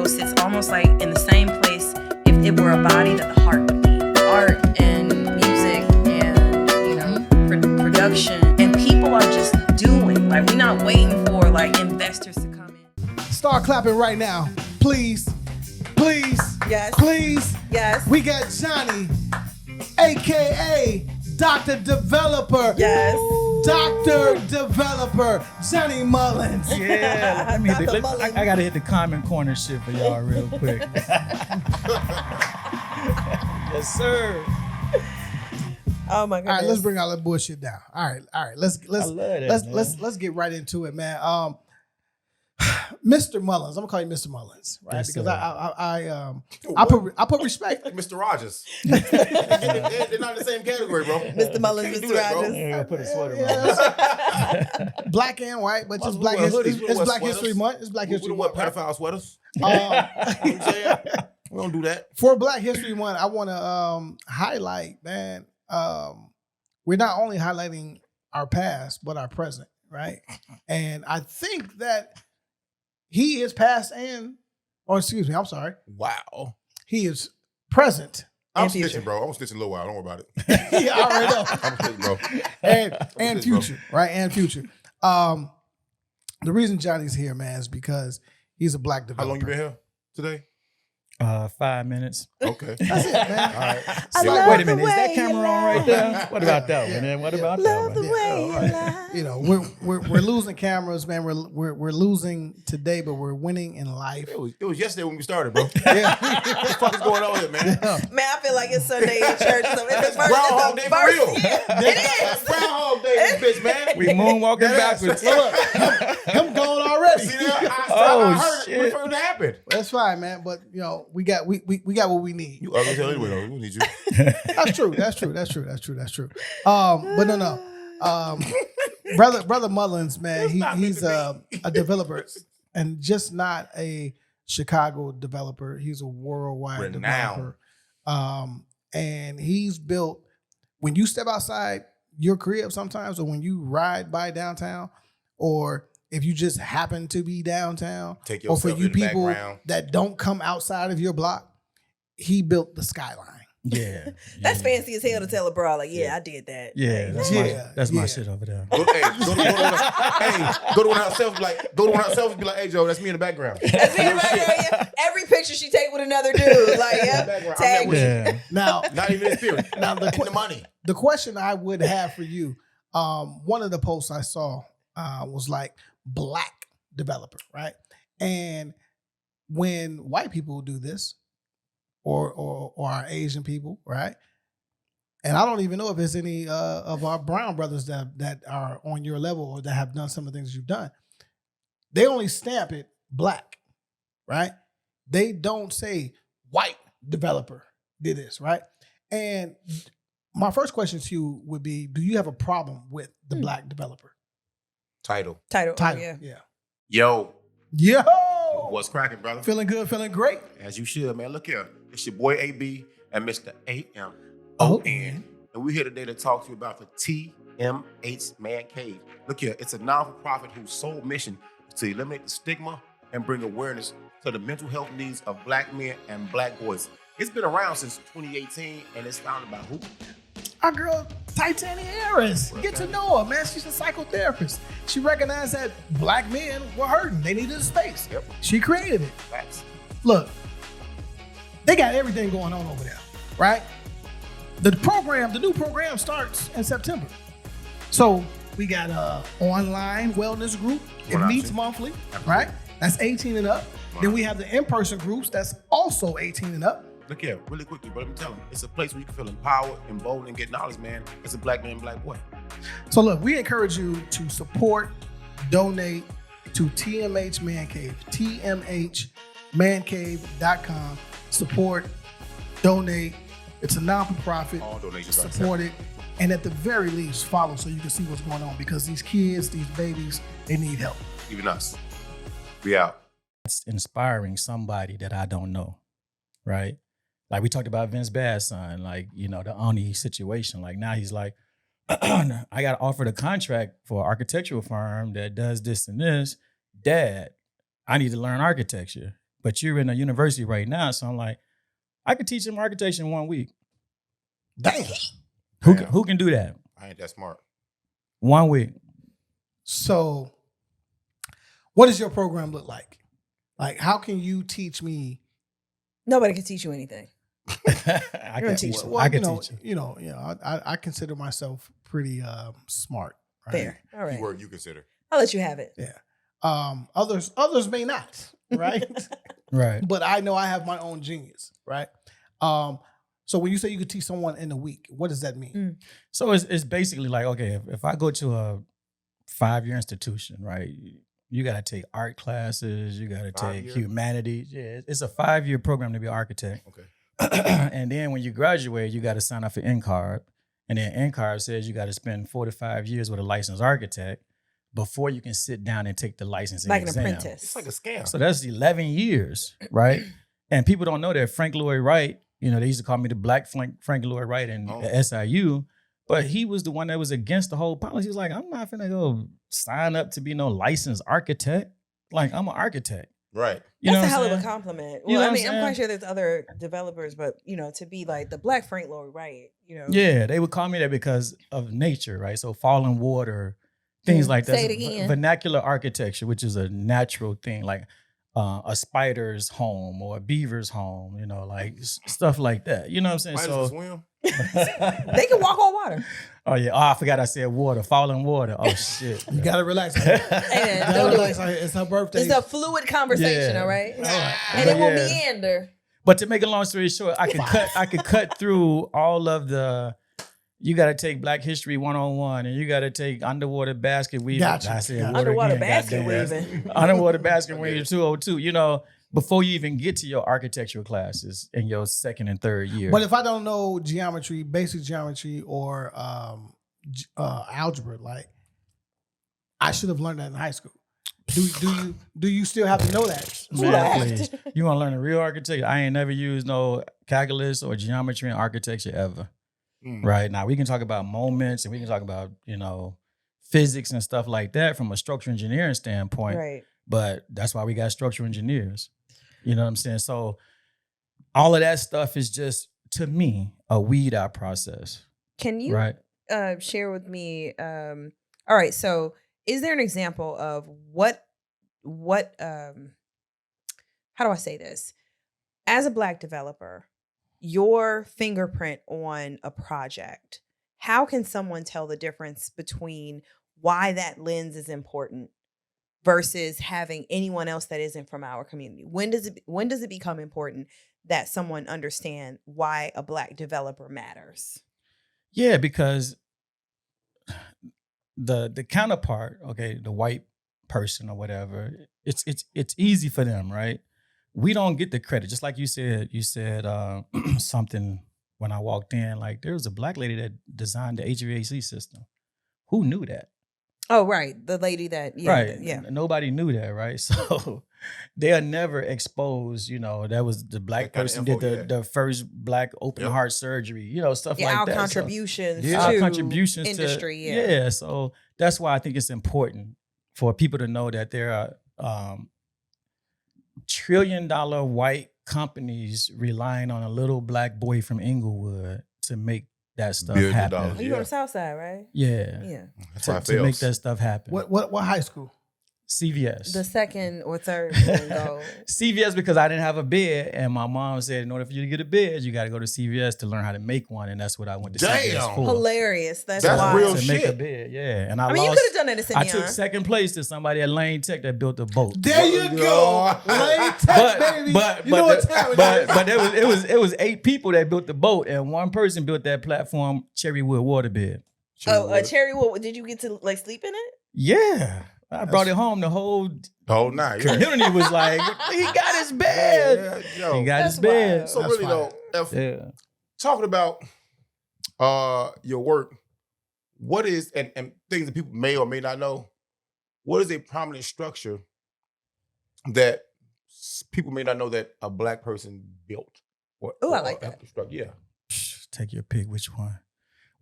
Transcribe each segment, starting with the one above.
Chicago sits almost like in the same place if it were a body that the heart would be. Art and music and, you know, production. And people are just doing. Like, we're not waiting for, like, investors to come in. Start clapping right now. Please. Please. Yes. Please. Yes. We got Johnny, a.k.a. Dr. Developer. Yes. Dr. Developer, Johnny Mullins. Yeah, let me hit Dr. Mullins. I gotta hit the comment corner shit for y'all real quick. Yes, sir. Oh my All goodness. right, let's bring all that bullshit down. All right. Let's love that, man. let's get right into it, man. Mr. Mullins, I'm gonna call you Mr. Mullins, right? Yes, because sir. I put respect. Like Mr. Rogers. They're not in the same category, bro. Mr. Mullins, Can't do Mr. that, bro. Rogers. Yeah, I put a sweater Yeah, black and white, but just Black History. It's Black History Month. It's Black We History don't Month. wear pedophile sweaters. You know what I'm saying? We don't do that. For Black History Month, I want to highlight, man. We're not only highlighting our past, but our present, right? And I think that he is past I'm sorry. Wow. He is present. I'm And future. snitching, bro. I'm snitching a little while. Don't worry about it. Yeah, I already know. I'm snitching, bro. And future, right? And future. The reason Johnny's here, man, is because he's a black How developer. long you been here today? 5 minutes. Okay. That's it, man. All right. I See, love Wait a the minute, is that way camera you on right lie. there? What about that one? And what about that Love the one? way all you right. lie. You know, we're losing cameras, man. We're losing today, but we're winning in life. It was yesterday when we started, bro. Yeah. What the fuck is going on here, man? Man, I feel like it's Sunday in church. So it's the first, Groundhog it's Day the for first real. year. It is. Groundhog Day, this bitch, man. We moonwalking That backwards. Look, him going already. See that? Oh, I heard it. shit. What the fuck happened? That's fine, man. But you know, we got what we need. You ugly as hell anyway, though. We need you. That's true. But no. Brother Mullins, man, he's a developer, and just not a Chicago developer. He's a worldwide Renowned. developer. And he's built. When you step outside your crib, sometimes, or when you ride by downtown, or if you just happen to be downtown, Take or for yourself you in the people background. that don't come outside of your block, he built the skyline. Yeah. That's yeah. fancy as hell to tell a bro, like, yeah, I did that. Yeah, that's Yeah, my yeah. shit over there. Go to one of herself, be like, hey, Joe, that's me in the background. That's me right there, yeah. Every picture she take with another dude. Like, yeah, Background. tag I'm me. Yeah. Now, Not even in spirit. Now, the In the money. the question I would have for you, one of the posts I saw was like black developer, right? And when white people do this, or our Asian people, right? And I don't even know if there's any of our brown brothers that are on your level or that have done some of the things you've done. They only stamp it black, right? They don't say white developer did this, right? And my first question to you would be, do you have a problem with the black developer? Title. Title. Title, Yeah. yeah. Yo, Yo! what's cracking, brother? Feeling good, feeling great. As you should, man. Look here. It's your boy AB and Mr. AMON. Oh. And we're here today to talk to you about the TMH Man Cave. Look here, it's a non-for-profit whose sole mission is to eliminate the stigma and bring awareness to the mental health needs of black men and black boys. It's been around since 2018, and it's founded by who? Our girl, Titania Harris. Get to know her, man. She's a psychotherapist. She recognized that black men were hurting. They needed a space. Yep. She created it. Facts. Look, they got everything going on over there, right? The new program starts in September. So we got a online wellness group. It One meets option. monthly, right? That's 18 and up. Then we have the in-person groups that's also 18 and up. Look here, really quickly, but let me tell them, it's a place where you can feel empowered, emboldened, and get knowledge, man. It's a black man, black boy. So look, we encourage you to support, donate to TMH Man Cave, tmhmancave.com. Support, donate. It's a non-for-profit. All donations are Support it. And at the very least, follow so you can see what's going on, because these kids, these babies, they need help. Even us. We out. It's inspiring somebody that I don't know, right? Like we talked about Vince Bass' son, like, you know, the Oni situation. Like now he's like, I got offered a contract for an architectural firm that does this and this. Dad, I need to learn architecture. but you're in a university right now. So I'm like, I could teach him architecture in 1 week. Damn. Who can do that? I ain't that smart. 1 week. So, what does your program look like? Like, how can you teach me? Nobody can teach you anything. I can teach him. I can teach him. I consider myself pretty smart. Right? Fair. All right. Keyword you consider. I'll let you have it. Yeah. Others may not, right? Right. But I know I have my own genius, right? So when you say you could teach someone in a week, what does that mean? So it's basically like, okay, if I go to a 5-year institution, right? You got to take art classes. You got to take humanities. Yeah, it's a 5-year program to be an architect. Okay. And then when you graduate, you got to sign up for NCARB. And then NCARB says you got to spend 4 to 5 years with a licensed architect before you can sit down and take the licensing Like exam. an apprentice. It's like a scam. So that's 11 years, right? And people don't know that Frank Lloyd Wright, they used to call me the black Frank Lloyd Wright in SIU, but he was the one that was against the whole policy. He was like, I'm not finna go sign up to be no licensed architect. Like, I'm an architect. Right. That's a hell of a compliment. You know Well, I what mean, I'm I'm quite saying? sure there's other developers, but to be like the black Frank Lloyd Wright, Yeah, they would call me that because of nature, right? So falling water, things like that. Say it again. Vernacular architecture, which is a natural thing, like a spider's home or a beaver's home, like stuff like that. You know what I'm saying? Spiders can swim. They can walk on water. Oh yeah. Oh, I forgot I said water. Falling water. Oh shit. You gotta relax. Hey, don't do it. It's her birthday. It's a fluid conversation, Yeah. all right? right. And it won't Yeah. meander. But to make a long story short, I could cut through all of the. You got to take Black History 101, and you got to take underwater basket weaving. Gotcha. I said Gotcha. water Underwater again, basket goddamn. weaving. Underwater basket weaving 202. Before you even get to your architectural classes in your second and third year. But if I don't know geometry, basic geometry, or algebra, like I should have learned that in high school. Do you still have to know that? Man, please. You want to learn a real architecture? I ain't never used no calculus or geometry in architecture ever. Right now, we can talk about moments and we can talk about physics and stuff like that from a structural engineering standpoint. Right. But that's why we got structural engineers. You know what I'm saying? So all of that stuff is just, to me, a weed out process. Can you Right. share with me? All right. So, is there an example of what? How do I say this? As a Black developer, your fingerprint on a project. How can someone tell the difference between why that lens is important versus having anyone else that isn't from our community? When does it become important that someone understand why a Black developer matters? Yeah, because the counterpart, okay, the white person or whatever, it's easy for them, right? We don't get the credit. Just like you said something when I walked in, like there was a Black lady that designed the HVAC system. Who knew that? Oh, right. The lady that, Right. yeah. Nobody knew that, right? So they are never exposed, that was the Black That kind of person info, did the first Black open heart surgery, stuff Yeah, like our that. contributions Our to contributions industry, to, yeah. So that's why I think it's important for people to know that there are $1 trillion white companies relying on a little Black boy from Inglewood to make that stuff $1 billion. happen. Oh, you on the South Side, right? Yeah. Yeah. That's why I To make that stuff happen. What high school? CVS. The second or third one go. CVS, because I didn't have a bed, and my mom said, in order for you to get a bed, you got to go to CVS to learn how to make one, and that's what I went to CVS Damn. for. Hilarious. That's That's wild. real to make a shit. bed, yeah. And I I mean, you lost. could have done that at I took Simeon. second place to somebody at Lane Tech that built a boat. There you go. Latex, baby. But you know what time it is. it was 8 people that built the boat, and one person built that platform cherrywood waterbed. Oh, a cherry wood. Did you get to sleep in it? Yeah, I brought it home. The whole The whole night. Yeah. community was like, "He got his bed. Yeah, yo. He got his That's bed." wild. So That's really fire. though, if Yeah. talking about your work, what is and things that people may or may not know, what is a prominent structure that people may not know that a Black person built? Ooh, I like that. infrastructure? Yeah. Take your pick. Which one?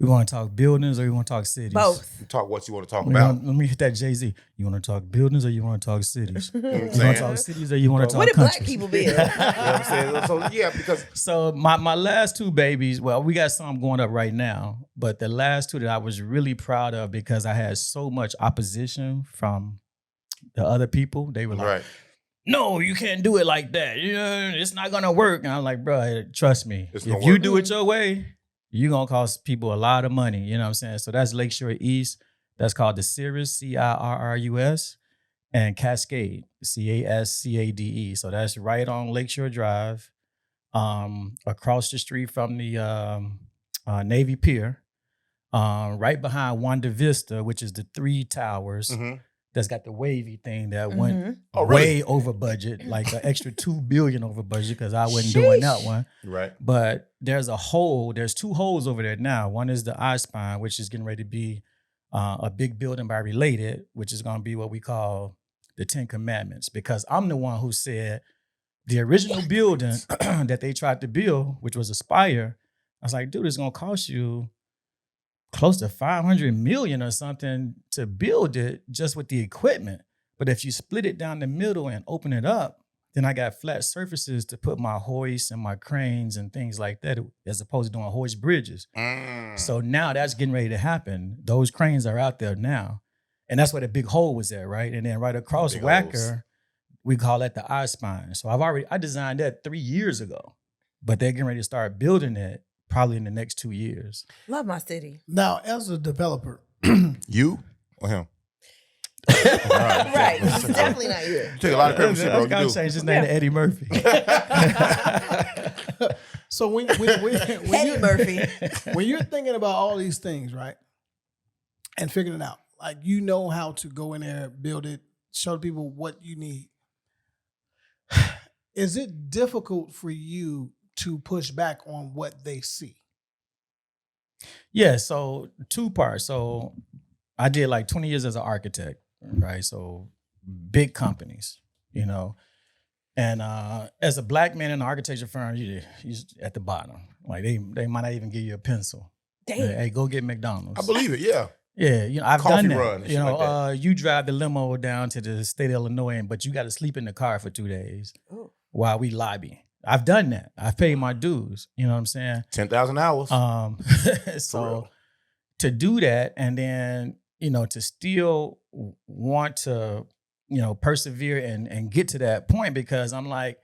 We want to talk buildings or you want to talk cities? Both. You talk what you want to talk about. Let me hit that Jay-Z. You want to talk buildings or you want to talk cities? You know what I'm You want to saying? talk cities or you want to talk What did countries? black people build? You know what I'm saying? So yeah, because So my last two babies, well, we got some going up right now, but the last two that I was really proud of because I had so much opposition from the other people. They were like, right. no, you can't do it like that. It's not gonna work. And I'm like, bro, trust me. It's If gonna you work. do it your way, you're gonna cost people a lot of money. You know what I'm saying? So that's Lakeshore East. That's called the Cirrus, Cirrus, and Cascade, Cascade. So that's right on Lakeshore Drive, across the street from the Navy Pier, right behind Wanda Vista, which is the 3 towers. Mm-hmm. That's got the wavy thing that went Oh, really? way over budget, like an extra $2 billion over budget because I wasn't doing that one. Right. But there's 2 holes over there now. One is the I spine, which is getting ready to be a big building by Related, which is going to be what we call the 10 Commandments. Because I'm the one who said the original building that they tried to build, which was Aspire, I was like, dude, it's going to cost you close to $500 million or something to build it just with the equipment. But if you split it down the middle and open it up, then I got flat surfaces to put my hoists and my cranes and things like that, as opposed to doing hoist bridges. So now that's getting ready to happen. Those cranes are out there now. And that's where the big hole was at, right? And then right across Big Wacker, holes. we call that the I spine. So I designed that 3 years ago, but they're getting ready to start building it probably in the next 2 years. Love my city. Now, as a developer, You or him? Right. It's definitely not you. You take a lot of credit for shit, bro. I You gotta do. change his name to Eddie Murphy. so when Eddie Murphy. when you're thinking about all these things, right, and figuring it out, like you know how to go in there, build it, show people what you need. Is it difficult for you to push back on what they see? Yeah, so 2 parts. So I did like 20 years as an architect, right? So big companies, you know. And as a black man in an architecture firm, you're at the bottom. Like they might not even give you a pencil. Damn. Hey, go get McDonald's. I believe it. Yeah. Yeah, you know, I've Coffee done that. run and You shit know, like you drive the limo down to the state of Illinois, but you got to sleep in the car for 2 days while we lobby. I've done that. I've paid my dues. You know what I'm saying? 10,000 hours. For So real. to do that, and then you know to still want to persevere and get to that point, because I'm like,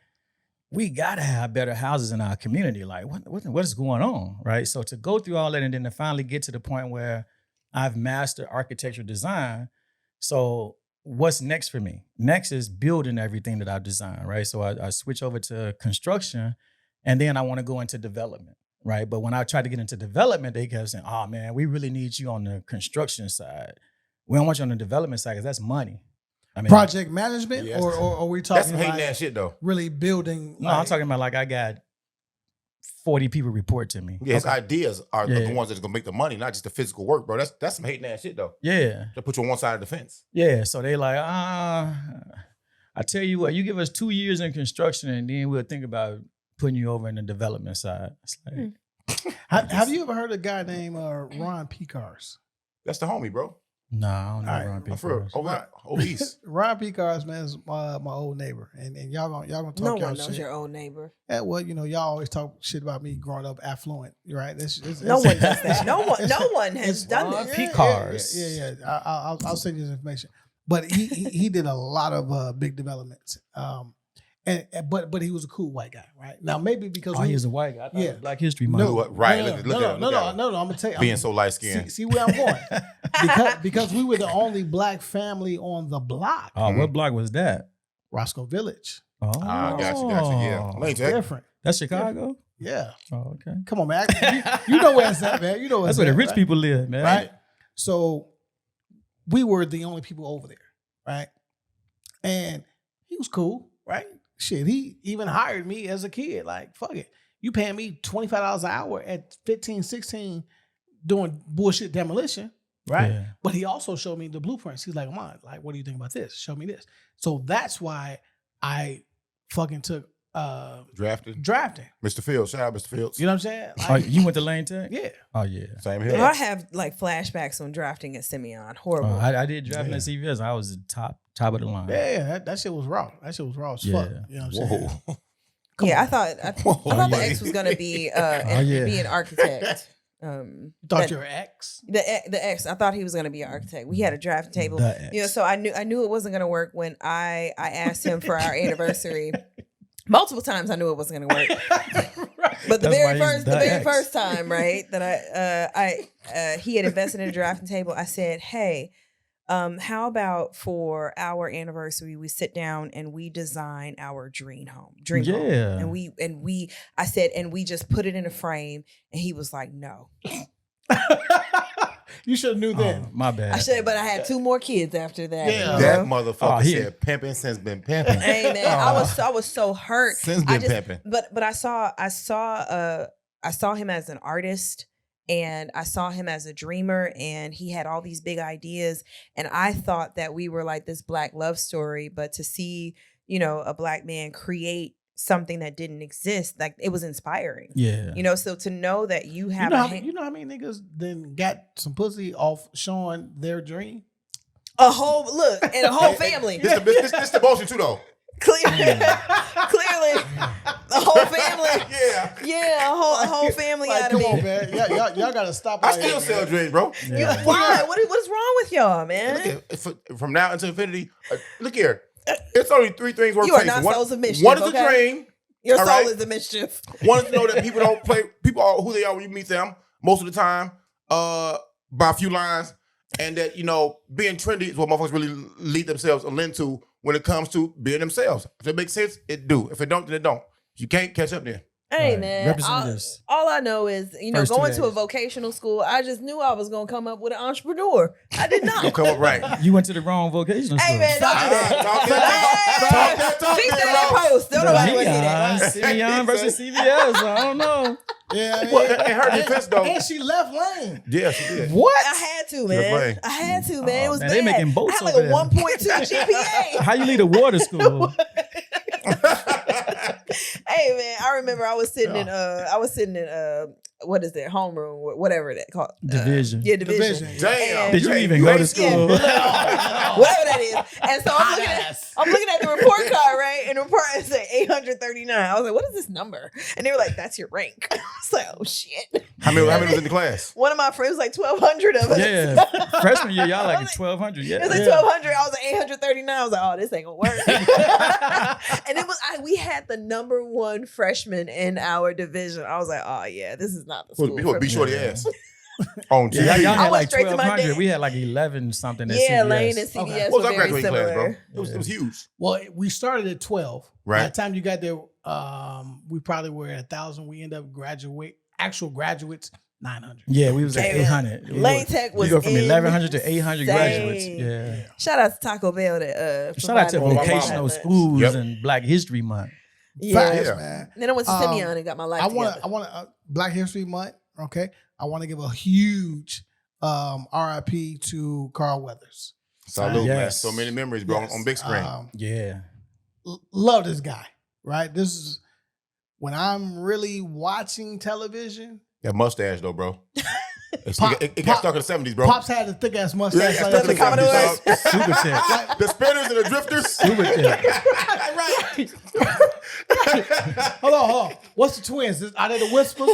we gotta have better houses in our community. Like what is going on, right? So to go through all that and then to finally get to the point where I've mastered architectural design. So what's next for me? Next is building everything that I've designed, right? So I switch over to construction, and then I want to go into development, right? But when I tried to get into development, they kept saying, oh man, we really need you on the construction side. We don't want you on the development side because that's money. I mean, Project management, Yes. or are we That's talking some hating about ass shit, though. really building? no, I'm talking about like I got 40 people report to me. Yeah, his ideas are Yeah. the ones that's gonna make the money, not just the physical work, bro. That's some hating ass shit, though. Yeah. To put you on one side of the fence. Yeah. So they like, I tell you what, you give us 2 years in construction and then we'll think about putting you over in the development side. It's like, Have you ever heard of a guy named Ron Picars? That's the homie, bro. no, I don't know All right, Ron P. For real. Forrest. Over east. Ron Picars, man, is my old neighbor, and y'all gonna talk No y'all one knows shit. your old neighbor. Yeah, well, y'all always talk shit about me growing up affluent, right? No one does that. No one has done Ron this. P. Picars. Yeah. I'll send you this information. But he did a lot of big developments. But he was a cool white guy, right? Now maybe because Oh, he was a white guy. I thought it Yeah. was Black History No, Month. Right, No, look no, at him, no, look at him. no. I'm gonna tell you. Being so light skinned. See where I'm going. because we were the only black family on the block. Oh, what block was that? Roscoe Village. Oh, Gotcha. Yeah. Lane Tech. Different. That's Chicago? Yeah. Oh, okay. Come on, man. You know where it's at, man. You know where That's it's where the at, rich right? people live, man. Right. So we were the only people over there, right? And he was cool, right? Shit, he even hired me as a kid. Like, fuck it. You paying me $25 an hour at 15, 16 doing bullshit demolition, right? Yeah. But he also showed me the blueprints. He's like, come on, like, what do you think about this? Show me this. So that's why I fucking took Drafted. Mr. Fields. Shout out Mr. Fields. You know what I'm saying? Oh, you went to Lane Tech? Yeah. Oh yeah. Same Well, here. I have like flashbacks on drafting at Simeon. Horrible. I did drafting at CVS. I was the top of the line. Yeah, that shit was raw. That shit was raw as fuck. Yeah. You know what I'm saying? Whoa. I thought Whoa. the ex was gonna be be an architect. You thought your ex? The ex, I thought he was gonna be an architect. We had a drafting table. The ex. You know, so I knew it wasn't gonna work when I asked him for our anniversary. Multiple times I knew it wasn't gonna work. But the very first time, right, that he had invested in a drafting table, I said, "Hey, how about for our anniversary, we sit down and we design our dream home, Yeah. and we just put it in a frame." And he was like, "No." You should have knew then. Oh, my bad. I should, but I had 2 more kids after that. Yeah. you That know? motherfucker he- said pimping since been pimping. Hey man, I was so hurt. Since I been pimping. But I saw him as an artist, and I saw him as a dreamer, and he had all these big ideas, and I thought that we were like this Black love story. But to see, you know, a Black man create something that didn't exist, like, it was inspiring. Yeah. You know, so to know that you have You know how many niggas then got some pussy off showing their dream? a whole look and a whole family. This the bullshit too though. Clearly, the whole family. Yeah. A whole family Like, out come of on, me. man. Y'all gotta stop. I out still here, sell man. dreams, bro. Yeah. Why? What is wrong with y'all, man? Look at, from now until infinity. Look here. It's only 3 things worth You are chasing. not souls of mischief, One is okay? a dream. Your All soul right. is the mischief. One is to know that people don't play. People are who they are when you meet them most of the time by a few lines, and that, you know, being trendy is what motherfuckers really lead themselves or lend to when it comes to being themselves. If it makes sense, it do. If it don't, then it don't. You can't catch up then. Hey Right. man, Representatives. all I know is, you know, First 2 going to a days. vocational school, I just knew I was gonna come up with an entrepreneur. I did Don't not. come up right. You went to the wrong vocational Hey school. man, don't do that. Talk Fix that, that bro. post. Don't nobody want to hear that. Simeon versus CVS. I don't know. Yeah, Well, in her defense though, and she left Lane. yeah, she did. What? I had to, Good man. play. I had to, man. It was man, bad. they making boats I had like over a there. 1.2 GPA. How you lead a water school? Hey man, I remember I was sitting in what is that, homeroom, whatever that called, Division. Yeah, division. Damn. Did you even go to school? whatever that is. And so I'm looking at the report card, right? And the report said 839. I was like, what is this number? And they were like, that's your rank. I was like, oh shit. How many was in the class? One of my friends was like 1,200 of us. Yeah. Freshman year, y'all like 1,200. It Yeah. was like 1,200. I was like 839. I was like, oh, this ain't gonna work. And it was we had the number 1 freshman in our division. I was like, oh yeah, this is not the school. Be for me. shorty ass. On Yeah, y'all TV. had I went like straight to my 1,200. dad. We had like 11 something at Yeah, CVS. Lane and CVS Okay. What was were our very graduating class, bro? similar. It was huge. Well, we started at 12. Right. By the time you got there, we probably were at 1,000. We ended up actual graduates, 900. Yeah, we was at Hey, man. 800. Lane Tech was You go from 1,100 to 800 insane. graduates. Yeah. Shout out to Taco Bell that Shout out to provided me with vocational lunch. schools Yep. and Black History Month. Yeah. Facts, Yeah. man. And then I went to Simeon and got my life I together. want Black History Month. Okay, I want to give a huge RIP to Carl Weathers. Salute, man. Yes. So many memories, bro, Yes. on big screen. Yeah. Love this guy. Right. This is when I'm really watching television. That mustache, though, bro. It Pop- got Pop- stuck in the 70s, bro. Pops had a thick ass mustache. Yeah, like stuck in the that. the 70s, dog. Super tech. The spinners and the drifters. Super tech. Right. Hold on. What's the twins? Are they the Whispers?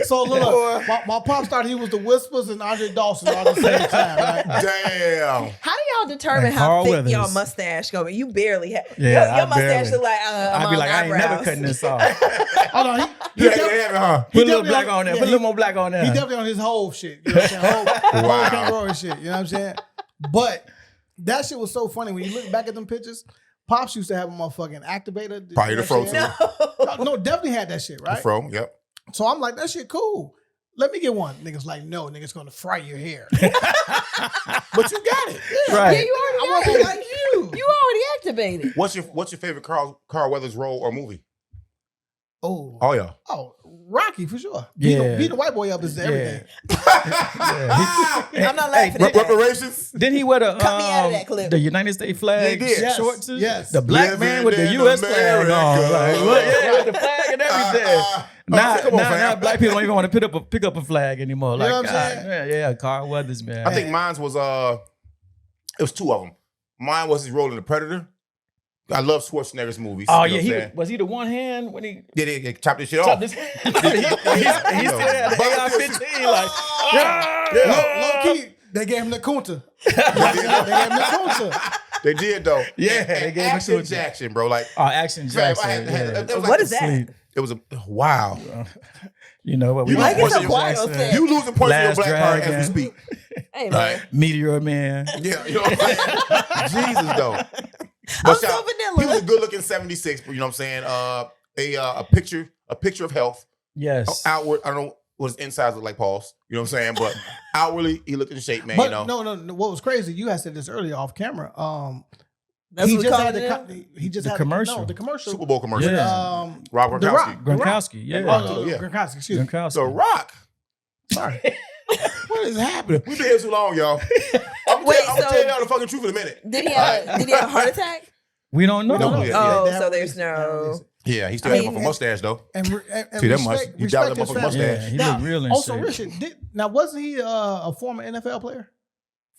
So look, my pop started. He was the Whispers and Andre Dawson all at the same time, right? Damn. How do y'all determine And how Carl thick Weathers. y'all mustache going? You barely have. Yeah, your I mustache barely. look like I'd be like, I ain't never eyebrows. cutting this off. Hold on, he Yeah, definitely- they have it, huh? Put a little definitely black on there. yeah, Put a little more black on there. He definitely on his whole shit. You know what I'm saying? Whole Wow. kangaroo shit. You know what I'm saying? But that shit was so funny when you look back at them pictures. Pops used to have a motherfucking activator. Probably the fro, You know what I'm saying? No, definitely had that shit, The right? fro, yep. So I'm like, that shit cool. Let me get one. Niggas like, no, niggas gonna fry your hair. But you got it. Right. Yeah, you I already want to got be it. like you. You already activated. What's your favorite Carl Weathers role or movie? Oh, Oh, yeah. Rocky for sure. Yeah. Beat the white boy up is everything. I'm not laughing at that. Reparations. Didn't he wear the Cut me out of that clip. the United States flag He did. Yes. shorts? Yes. The black Living man with the in U.S. flag America. on. Like, what? Yeah, with the flag and everything. Now, come on, fam. now black people don't even want to pick up a flag anymore. Like, know what I'm God, saying? yeah, Carl Weathers, man. I think mine was it was two of them. Mine was his role in The Predator. I love Schwarzenegger's movies. Oh you know yeah, what I'm saying? was he the one hand when he Did he chop this shit chopped off? this? he still had the AR-15, like, Low key, they gave him the Kunta. They gave him the Kunta. They did though. Yeah, And they gave him Action Kunta. Jackson, bro. Like, Oh, Action fam, Jackson. it was What like is that? It was a wow. You know what? You Why losing you so points quiet on Jackson. set? You losing points in your Last black card as we Dragon. speak. Hey man, Meteor Man. Yeah, you know what I'm saying? Jesus though. I'm shout- so He vanilla. was a good looking 76, you know what I'm saying? A picture of health. Yes. Outward, I don't know what his insides look like, Pauls. You know what I'm saying? But outwardly, he looked in shape, man. But you know. no. What was crazy? You had said this earlier off camera. That's he what we just called had it. the commercial. the commercial. Super Bowl commercial. Yeah. Rob The Gronkowski. Rock. Gronkowski. Yeah. Yeah. Gronkowski, excuse me. Gronkowski. The Rock. Sorry. What is happening? We've been here too long, y'all. I'm Wait, gonna so- tell y'all the fucking truth in a minute. Did he have a heart attack? We don't know. We don't know yet. Yeah, Oh, they so haven't there's released it. They haven't no. released it. Yeah, he still I had mean, a mustache though. And See that much? respect You doubt his that motherfucking family. mustache. Yeah, he Now, looked real in also, shape. Richard, wasn't he a former NFL player?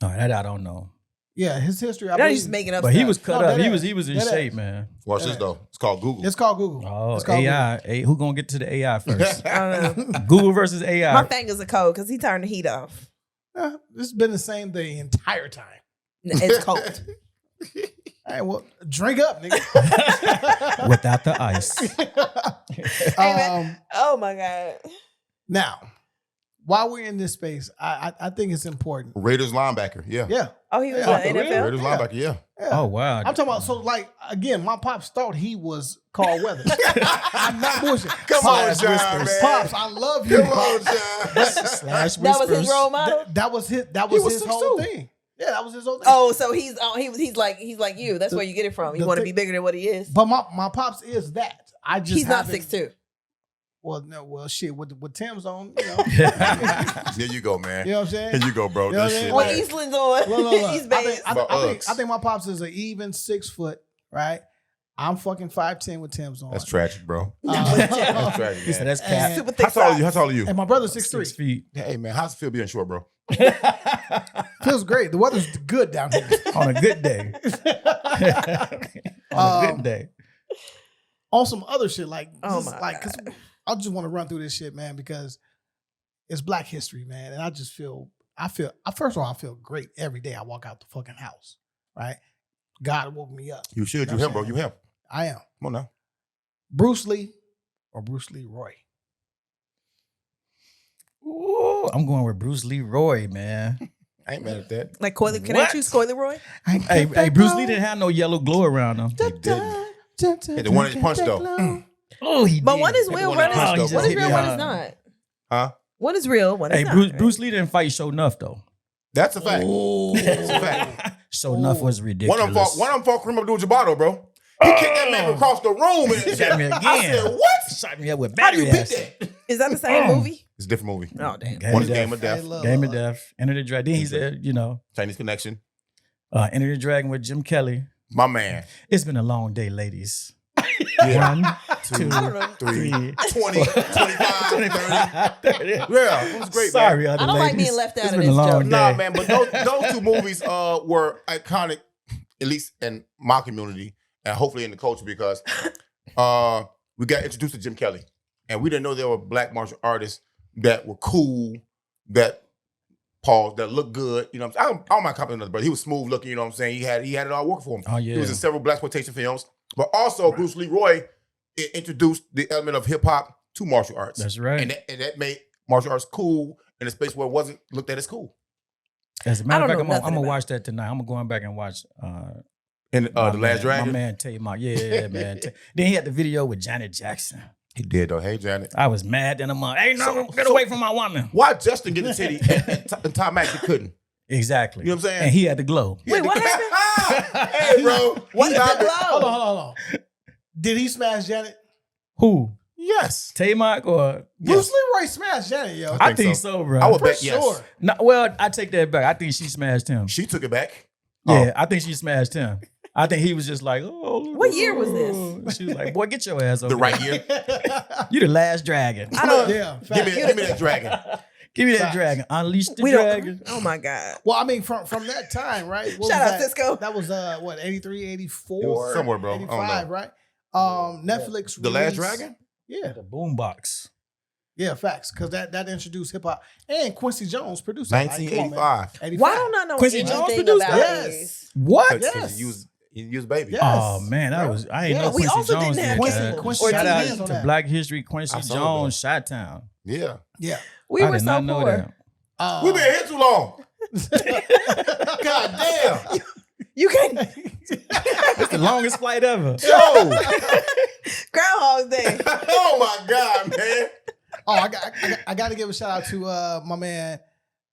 Oh, that I don't know. Yeah, his history. I Now believe, he's just making up But he stuff. was cut No, up. that He is. was in That is. shape, man. Watch this though. It's called Google. It's called Google. Oh, It's called AI. Who gonna get to the AI first? I don't know. Google versus AI. My fingers are cold because he turned the heat off. Google. This has been the same the entire time. It's cold. All right, well, drink up, nigga. Without the ice. Oh my god. Now, while we're in this space, I think it's important. Raiders linebacker. Yeah. Yeah. Oh, he was Yeah. in the NFL. Raiders linebacker. Yeah. Yeah. Oh wow. I'm talking about, so like, again, my pops thought he was Carl Weathers. I'm not bullshit. Come on, Slash John, whispers. man. Pops, I love you. Come on, Pops. John. Slash That was his whispers. role model. That was his. That He was was his 6'2". whole thing. Yeah, that was his whole thing. Oh, so he's like you. That's The- where you get it from. You the want to thing- be bigger than what he is. But my pops is that. I just He's not haven't- 6'2". Well, no, well, shit. With Tim's on, you know, There you go, man. you know what I'm saying. Here you go, bro. You know This what I shit. mean? What Like- Eastland's on? Look. He's I based. think, About Uggs. I think my pops is an even 6 foot, right? I'm fucking 5'10" with Tim's on. That's tragic, bro. Uh, That's tragic. He said Man. that's And- cat. Super thick How tall are you? socks. How tall are you? and my brother's 6'3". 6 feet. Hey, man. How's it feel being short, bro? Feels great. The weather's good down here. On a good day. On a good day. On some other shit, like, Oh just, my like, cause God. I just want to run through this shit, man, because it's Black History, man, and I first of all, I feel great every day I walk out the fucking house, right? God woke me up. You should. You You know him, bro. what I'm You him. I am Come on now. Bruce Lee or Bruce Leroy. Ooh, I'm going with Bruce Leroy, man. I ain't mad at that. Like Coily. Can I What? choose Coily Roy? Hey, Bruce Lee didn't have no yellow glow around him. He didn't. Yeah, the one that punched, though. Oh, he But did. one is Hit the real, one one that is, punched, he though, just one is hit real, me one hard. is not. Huh? One is real, one is Hey, not. Bruce, right? Bruce Lee didn't fight Show Enough though. That's a fact. Oh, That's a fact. Show Enough was ridiculous. One of them fought Kareem Abdul-Jabbar, bro. He kicked that man across the room and Shot me again. I said, what? Shot me up with How do you battery beat acid. that? Is that the same movie? It's a different movie. Oh damn. Game One of is Game Death. of Death. Love, Game of Death. Enter the Dragon. Then he said, Chinese Connection. Enter the Dragon with Jim Kelly. My man. It's been a long day, ladies. Yeah. 1, 2, I don't know. 3, 20, 3, 25, 30. 30. Yeah, it was great, Sorry, man. other I don't like ladies. being left out It's of been a this long joke. day. Nah, man, but those two movies were iconic, at least in my community, and hopefully in the culture, because we got introduced to Jim Kelly, and we didn't know there were black martial artists that were cool, that looked good. You know what I'm saying? I don't mind complimenting another brother. He was smooth looking, you know what I'm saying? He had it all working for him. Oh, yeah. He was in several blaxploitation films, but also Bruce Leroy introduced the element of hip hop to martial arts. That's right. And that made martial arts cool in a space where it wasn't looked at as cool. As a matter of I fact, don't know I'm nothing gonna about watch that tonight. I'm going back and watch In The Last Dragon. My man Tamar. Yeah, man. Then he had the video with Janet Jackson. He did though. Hey, Janet. I was mad in a month. Hey, no, get away from my woman. Why Justin get the titty and Tom Mack couldn't? Exactly. You know what I'm saying? And he had the glow. Wait, what happened? Hey, bro. What is Stop the it. glow? hold on. Did he smash Janet? Who? Yes. Tamok or Bruce Leroy smashed Janet, yo. I think so, bro. I would For bet yes. sure. No, well, I take that back. I think she smashed him. She took it back. Yeah, I think she smashed him. I think he was just like, oh. What year was this? She was like, boy, get your ass over The right there. year. You the last dragon. I don't. Yeah. Give me, fact. give me that dragon. Give me that Facts. dragon. Unleash the We dragon. don't. Oh my God. Well, I mean, from that time, right? What Shout was out that? Cisco. That was what 83, 84? It was somewhere, bro. I don't 85, know. right? Netflix. The Last released- Dragon? Yeah, The boombox. yeah, facts. Because that introduced hip hop, and Quincy Jones produced it. Like, come on, man. 1985. Why don't I know Quincy anything Jones produced about that? these? What? Yes. He used baby. Yeah. Oh man, that Bro. was I ain't Yeah. know We Quincy also Jones didn't have did Quincy- that. Quincy Or Shout TV out on to that. Black History, Quincy I saw Jones, Chi-Town. Yeah. Yeah. We I were did so not know poor. that. We've been here too long. God damn. You can It's the longest flight ever. Yo. Groundhog's Day. Oh my God, man. Oh, I got to give a shout out to my man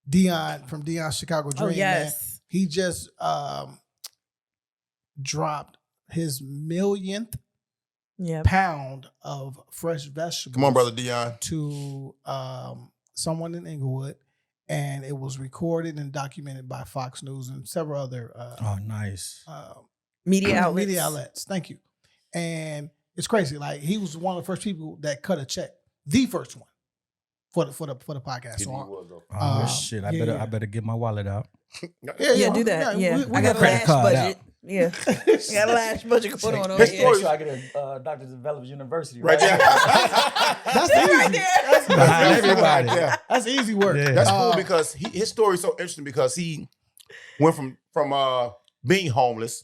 Dion from Dion's Chicago Dream. Oh yes. Man. He just dropped his millionth Yeah. pound of fresh vegetables. Come on, brother Dion. To someone in Inglewood, and it was recorded and documented by Fox News and several other Oh, nice. Media outlets. media outlets. Thank you. And it's crazy. Like he was one of the first people that cut a check, the first one for the podcast. So, Oh shit! I yeah. better get my wallet out. Yeah, do that. Yeah, we I got a got credit lash card budget. Yeah, got a lash budget going on over His here. story- I get a Doctors Developers University Right there. That's That's easy. right there. Behind everybody. Yeah. That's easy work. Yeah. That's cool because his story is so interesting because he went from being homeless,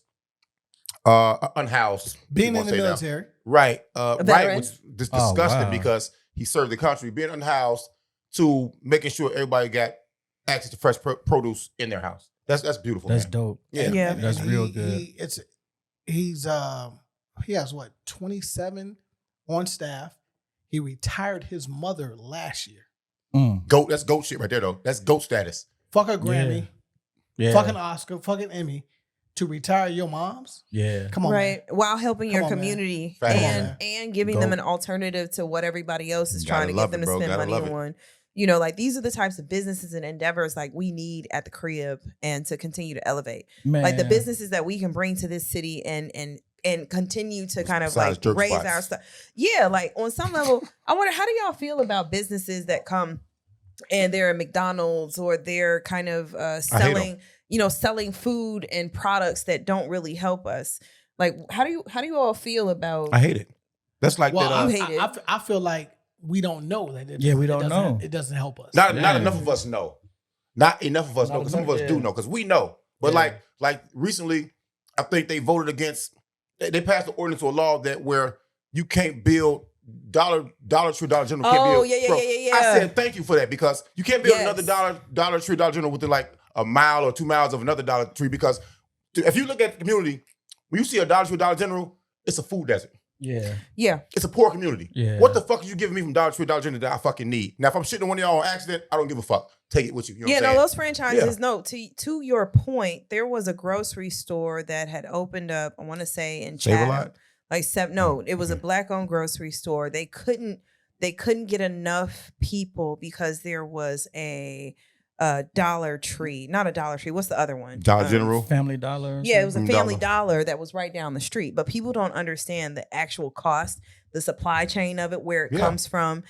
unhoused, being you in wanna the say now. military. right, veteran. right, which is Oh, disgusting wow. because he served the country, being unhoused to making sure everybody got access to fresh produce in their house. That's beautiful. That's man. dope. Yeah. Yeah. That's real good. He has what 27 on staff. He retired his mother last year. Goat. That's goat shit right there, though. That's goat status. Fuck a Grammy, Yeah. fucking Oscar, fucking Emmy, to retire your moms. Yeah. Come on, Right, while helping your Come on, man. community Facts. Come on, and man. and giving them an alternative to what everybody else is Gotta trying to love get them it, to bro. spend Gotta money love it. on. You know, like these are the types of businesses and endeavors like we need at the crib and to continue to elevate. Man. Like the businesses that we can bring to this city and continue to kind of Besides like jerk raise spots. our stuff. Yeah, like on some level, I wonder how do y'all feel about businesses that come and they're a McDonald's or they're kind of selling, selling food and products that don't really help us. Like how do you all feel about I hate it. That's like Well, that. You hate it. I feel like we don't know that. Yeah, we it don't doesn't- know. It doesn't help us. Not Yeah. enough of us know. Not enough of us Not know because some of enough, us do yeah. know because we know. But Yeah. like recently, I think they voted against. They passed the ordinance or a law that where you can't build Dollar Tree, Dollar General can't Oh, build. yeah. I said thank you for that because you can't build Yes. another Dollar Tree, Dollar General within like a mile or 2 miles of another Dollar Tree because if you look at the community, when you see a Dollar Tree, Dollar General, it's a food desert. Yeah. yeah. It's a poor community. Yeah. What the fuck are you giving me from Dollar Tree, Dollar General that I fucking need? Now, if I'm shitting on one of y'all on accident, I don't give a fuck. Take it with you. You know Yeah, what no, I'm saying? those franchises. No, to your point, there was a grocery store that had opened up. I want to say in Save a Chatham, Lot? like no, it was a black-owned grocery store. They couldn't get enough people because there was a Dollar Tree, not a Dollar Tree. What's the other one? Dollar General. Family Dollar. or Yeah, it was a something? Family Dollar that was right down the street. But people don't understand the actual cost, the supply chain of it, where it Yeah. comes from.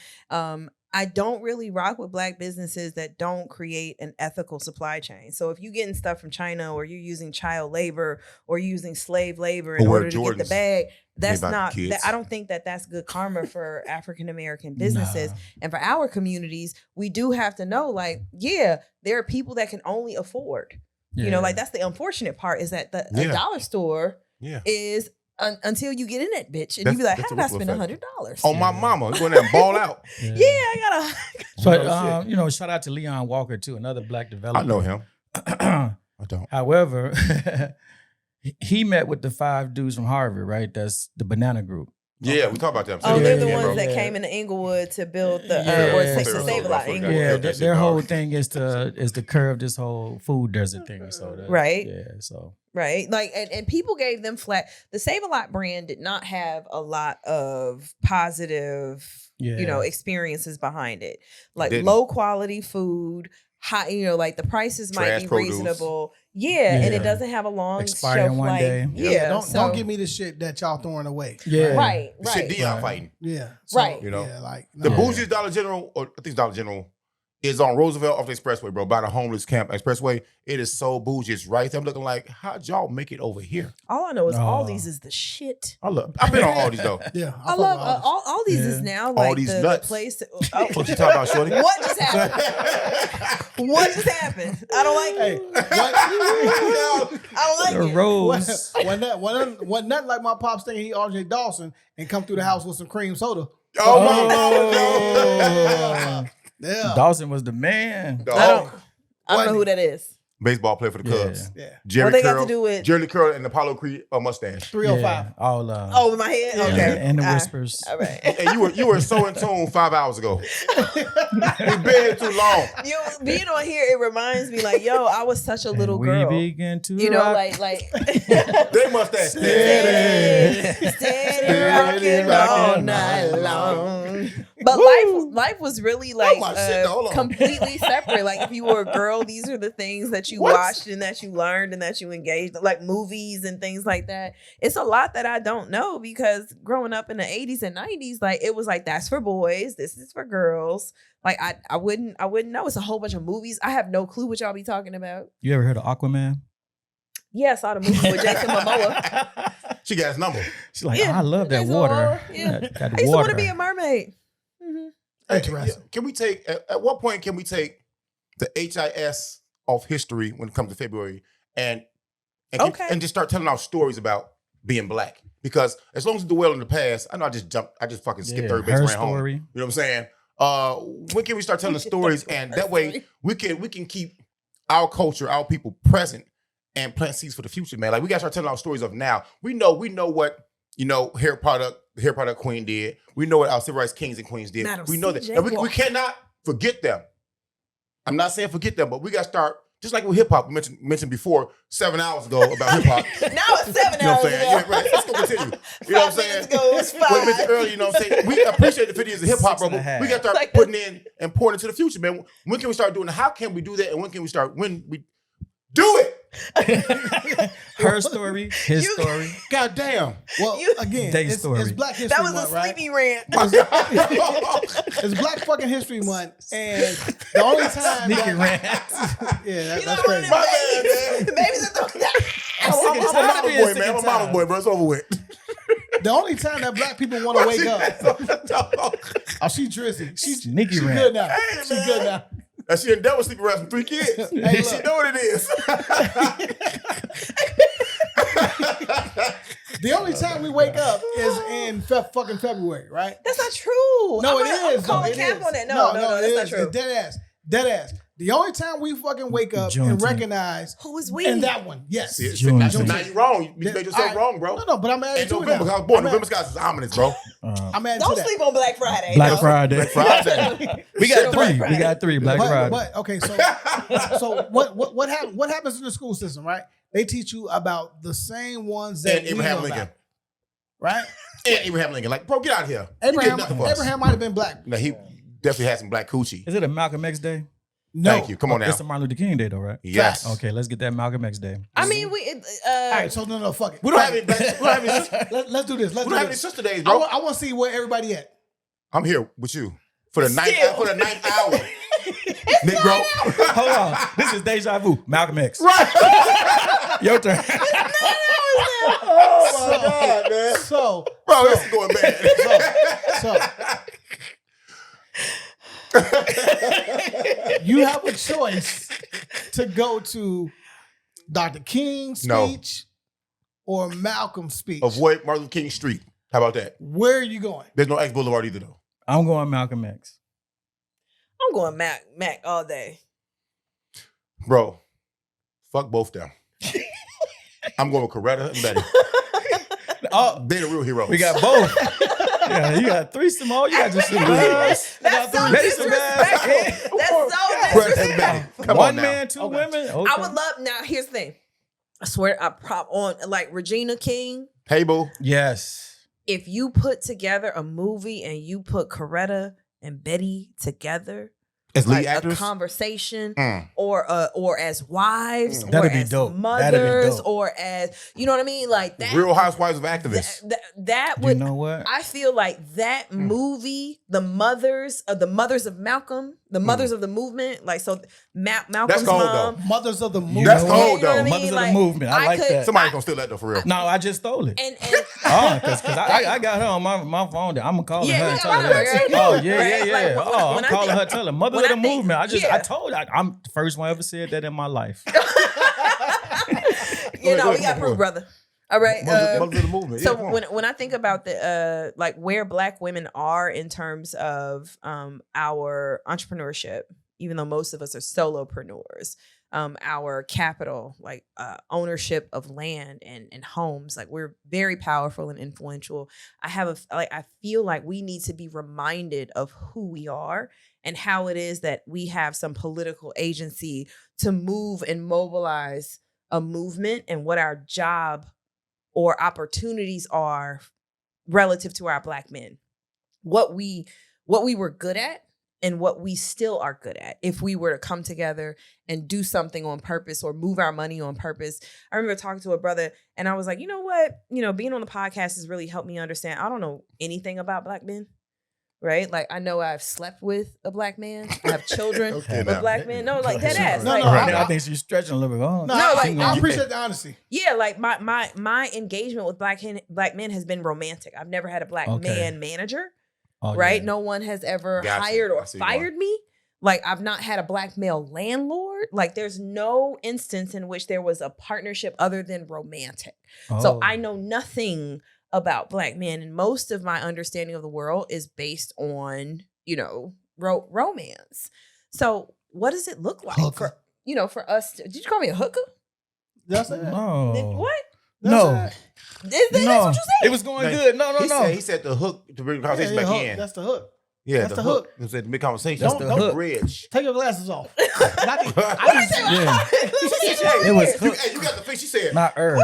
I don't really rock with black businesses that don't create an ethical supply chain. So if you're getting stuff from China or you're using child labor or you're using slave labor in Or wear order to get the Jordans bag, that's made by not. kids. I don't think that that's good karma for African American businesses Nah. and for our communities. We do have to know, like, yeah, there are people that can only afford. You know, Yeah. like that's the unfortunate part is that a Yeah. dollar store Yeah. is until you get in that bitch and That's- you be like, that's how a did I ripple spend effect. $100? On my mama. You go in there and ball out. Yeah, I gotta. So, shout out to Leon Walker too, another black developer. I know him. I don't. However, he met with the 5 dudes from Harvard, right? That's the Banana Group. Yeah, we talked about them. Oh, Yeah, they're the yeah, ones bro. that Yeah. came into Inglewood to build the Yeah. or Yeah. to save a lot. Yeah. Inglewood. Yeah, Killed that shit, their whole dog. thing is to curve this whole food desert thing. So Right. Yeah. So Right. Like, and people gave them flat. The Save a Lot brand did not have a lot of positive, yeah. experiences behind it. Like Didn't. low quality food, high, like the prices might Trash be produce. reasonable. Yeah. And it Yeah. doesn't have a long Expired shelf in one life. day. Yeah. Don't give me the shit that y'all throwing away. Yeah. Right. The shit Right. Dion Right. fighting. Yeah. Right. You know? Yeah, like The no. bougiest Dollar General, or I think it's Dollar General, is on Roosevelt off the Expressway, bro. By the homeless camp expressway. It is so bougie. It's right there. I'm looking like, how'd y'all make it over here? All I know is Oh. Aldi's is the shit. I've been on all these though. Yeah, I love Aldi's is Yeah. now like Aldi's the nuts. place. What you talking about, Shorty? What just happened? What just happened? I don't like Hey, it. what, I don't like The it. rose. wasn't nothing like my pops thinking he RJ Dawson and come through the house with some cream soda. Oh, my Oh. God. Yeah. Dawson was the man. Dog. I don't know Wasn't who that is. Baseball player for the Cubs. Yeah. Jerry What they got Curl, to do with- Jerry Curl and Apollo Creed mustache. 305. Yeah, all Oh, in my head. Yeah. Okay, and the All right. whispers. All right. And you were so in tune 5 hours ago. We've been here too long. Being on here, it reminds me like, yo, I was such a little And girl. We begin to You know, rock. like They mustache. steady rocking all night long. But life was really like my shit, hold on. completely separate. Like if you were a girl, these are the things that you What? watched and that you learned and that you engaged, like movies and things like that. It's a lot that I don't know because growing up in the 80s and 90s, like it was like that's for boys, this is for girls. Like I wouldn't know. It's a whole bunch of movies. I have no clue what y'all be talking about. You ever heard of Aquaman? Yeah, I saw the movie with Jason Momoa. She got his number. She's like, Yeah, I love that Jason water. Momoa, yeah. That I used to want water. to be a mermaid. Mhm. Interesting. Can we take at what point can we take the HIS off history when it comes to February and Okay. and just start telling our stories about being black? Because as long as we do well in the past, I know I just fucking skipped every base her ran home. story. You know what I'm saying? When can we start telling the stories and that way we can keep our culture, our people present and plant seeds for the future, man. Like we gotta start telling our stories of now. We know what hair product queen did. We know what our civil rights kings and queens did. Madam We know that. C.J. And we Walker. cannot forget them. I'm not saying forget them, but we gotta start just like with hip hop. We mentioned before 7 hours ago about hip hop. Now it's 7 You know hours what I'm saying? ago. Yeah, right. Let's go continue. You know what I'm 5 saying? minutes ago, it was What I mentioned 5. earlier, you know what I'm saying? We appreciate the 50 years of hip hop, bro. 6.5. We got to start Like- putting in and pouring into the future, man. When can we start doing it? How can we do that? And when can we start? When we do it? Her story, his You- story. God damn. Well, You- again, Day it's story. Black History That was Month, a right? sleepy rant. It's Black fucking History Month, and the only time Sneaky that, rant. yeah, You that's know crazy. what My bad, man. Babies are throwing I'm a tired of mama's being boy, sick man. I'm a and mama's tired. boy, bro. It's over with. The only time that Black people want to wake up, oh, she Drizzy. She's Sneaky she rant. good now. Hey, She man. good now. And she and was sleeping around some 3 kids. Hey, She look. know what it is. The only time we wake up is in fucking February, right? That's not true. No, I'm it I'm is. calling It cap is. on that. No, it that's not is. true. It's dead ass. The only time we fucking wake up and Juneteenth. recognize, Who is we? and that one, yes. See, June. now you're wrong. You Yeah, made yourself I- wrong, bro. No, but I'm adding And to it November, now. I was born. I'm November skies is ominous, bro. I'm adding Don't to that. sleep on Black Friday. Black no. Friday. Friday. We Shit on got Black 3. Friday. We got 3 Black Friday. But okay, so what happens in the school system, right? They teach you about the same ones that And we Abraham know Lincoln. about, right? And Abraham Lincoln. Like, bro, get out of here. You did Abraham nothing for us. Abraham might have been black. No, he definitely had some black coochie. Is it a Malcolm X Day? No. Thank you. Come on now. It's a Martin Luther King Day, though, right? Yes. Okay, let's get that Malcolm X Day. I mean, we. All right, so no, fuck it. We don't have any black. We don't have any, Let's do this. Let's we do don't have any this. sister days, I bro. want to see where everybody at. I'm here with you for the Still. ninth hour. Negro. Hold on. This is deja vu. Malcolm X. Right. Your turn. Oh my God, man. So, Bro, this is going bad. so you have a choice to go to Dr. King's No. speech or Malcolm's speech. Avoid Martin Luther King Street. How about that? Where are you going? There's no X Boulevard either, though. I'm going Malcolm X. I'm going Mac all day. Bro, fuck both them. I'm going with Coretta and Betty. Oh, They the real heroes. we got both. Yeah, you got threesome. Oh, you got just some That's so Medicine bag. disrespectful. That's so Press disrespectful. back. Come One on now. man, two Okay. women. Okay. I would love. Now, here's the thing. I swear, I prop on like Regina King. Hey, boo. Yes. If you put together a movie and you put Coretta and Betty together, As lead like actors. a conversation, Mm. or as wives, That'd or be as dope. That'd be mothers, dope. or as you know what I mean, like that. Real Housewives of Activists. That You would. know what? I feel like that movie, the mothers of Malcolm, the mothers of the movement, like so, Malcolm's cold, mom. though. Mothers of the You movement. That's know cold, what? You know what I though. mean? Mothers of Like, the movement. I like could- that. Somebody's gonna steal that though, for real. No, I just stole it. And Oh, because I got her on my phone. I'm gonna call Yeah, her you and got tell her her, that. right? Oh yeah, Right? yeah, Like, yeah. when Oh, I I'm calling think- her, tell her mother when of the I think- movement. I yeah. told her I'm the first one ever said that in my life. you know, Go we ahead, got go proof, ahead. brother. All right. Mothers of the movement. So Yeah, come on. when I think about the like where Black women are in terms of our entrepreneurship, even though most of us are solopreneurs, our capital, like ownership of land and homes, like we're very powerful and influential. I feel like we need to be reminded of who we are and how it is that we have some political agency to move and mobilize a movement, and what our job or opportunities are relative to our Black men, what we were good at and what we still are good at if we were to come together and do something on purpose or move our money on purpose. I remember talking to a brother and I was like, you know what? Being on the podcast has really helped me understand. I don't know anything about Black men, right? Like I know I've slept with a Black man. I have children Okay, with now. Black men. No, like dead ass. No, like, no, Right I- now, I think she's stretching a little bit. Oh, No, No, I, like, I appreciate the honesty. yeah, like my engagement with Black men has been romantic. I've never had a Black Okay. man manager. oh, Right? yeah. No one has ever Gotcha. hired or I see why. fired me. Like I've not had a Black male landlord. Like there's no instance in which there was a partnership other than romantic. So Oh. I know nothing about Black men, and most of my understanding of the world is based on, romance. So what does it look like Hooker. for us? Did you call me a hooker? That's it. No. What? No. That's No. what you said. It was going No, good. No. He said the hook to bring the conversation back hook. in. That's the hook. Yeah, that's the hook. It was at the mid conversation. That's the hook. bridge. Take your glasses off. What did I say? Yeah. It was You, hook. hey, you got the face. She said. Not her.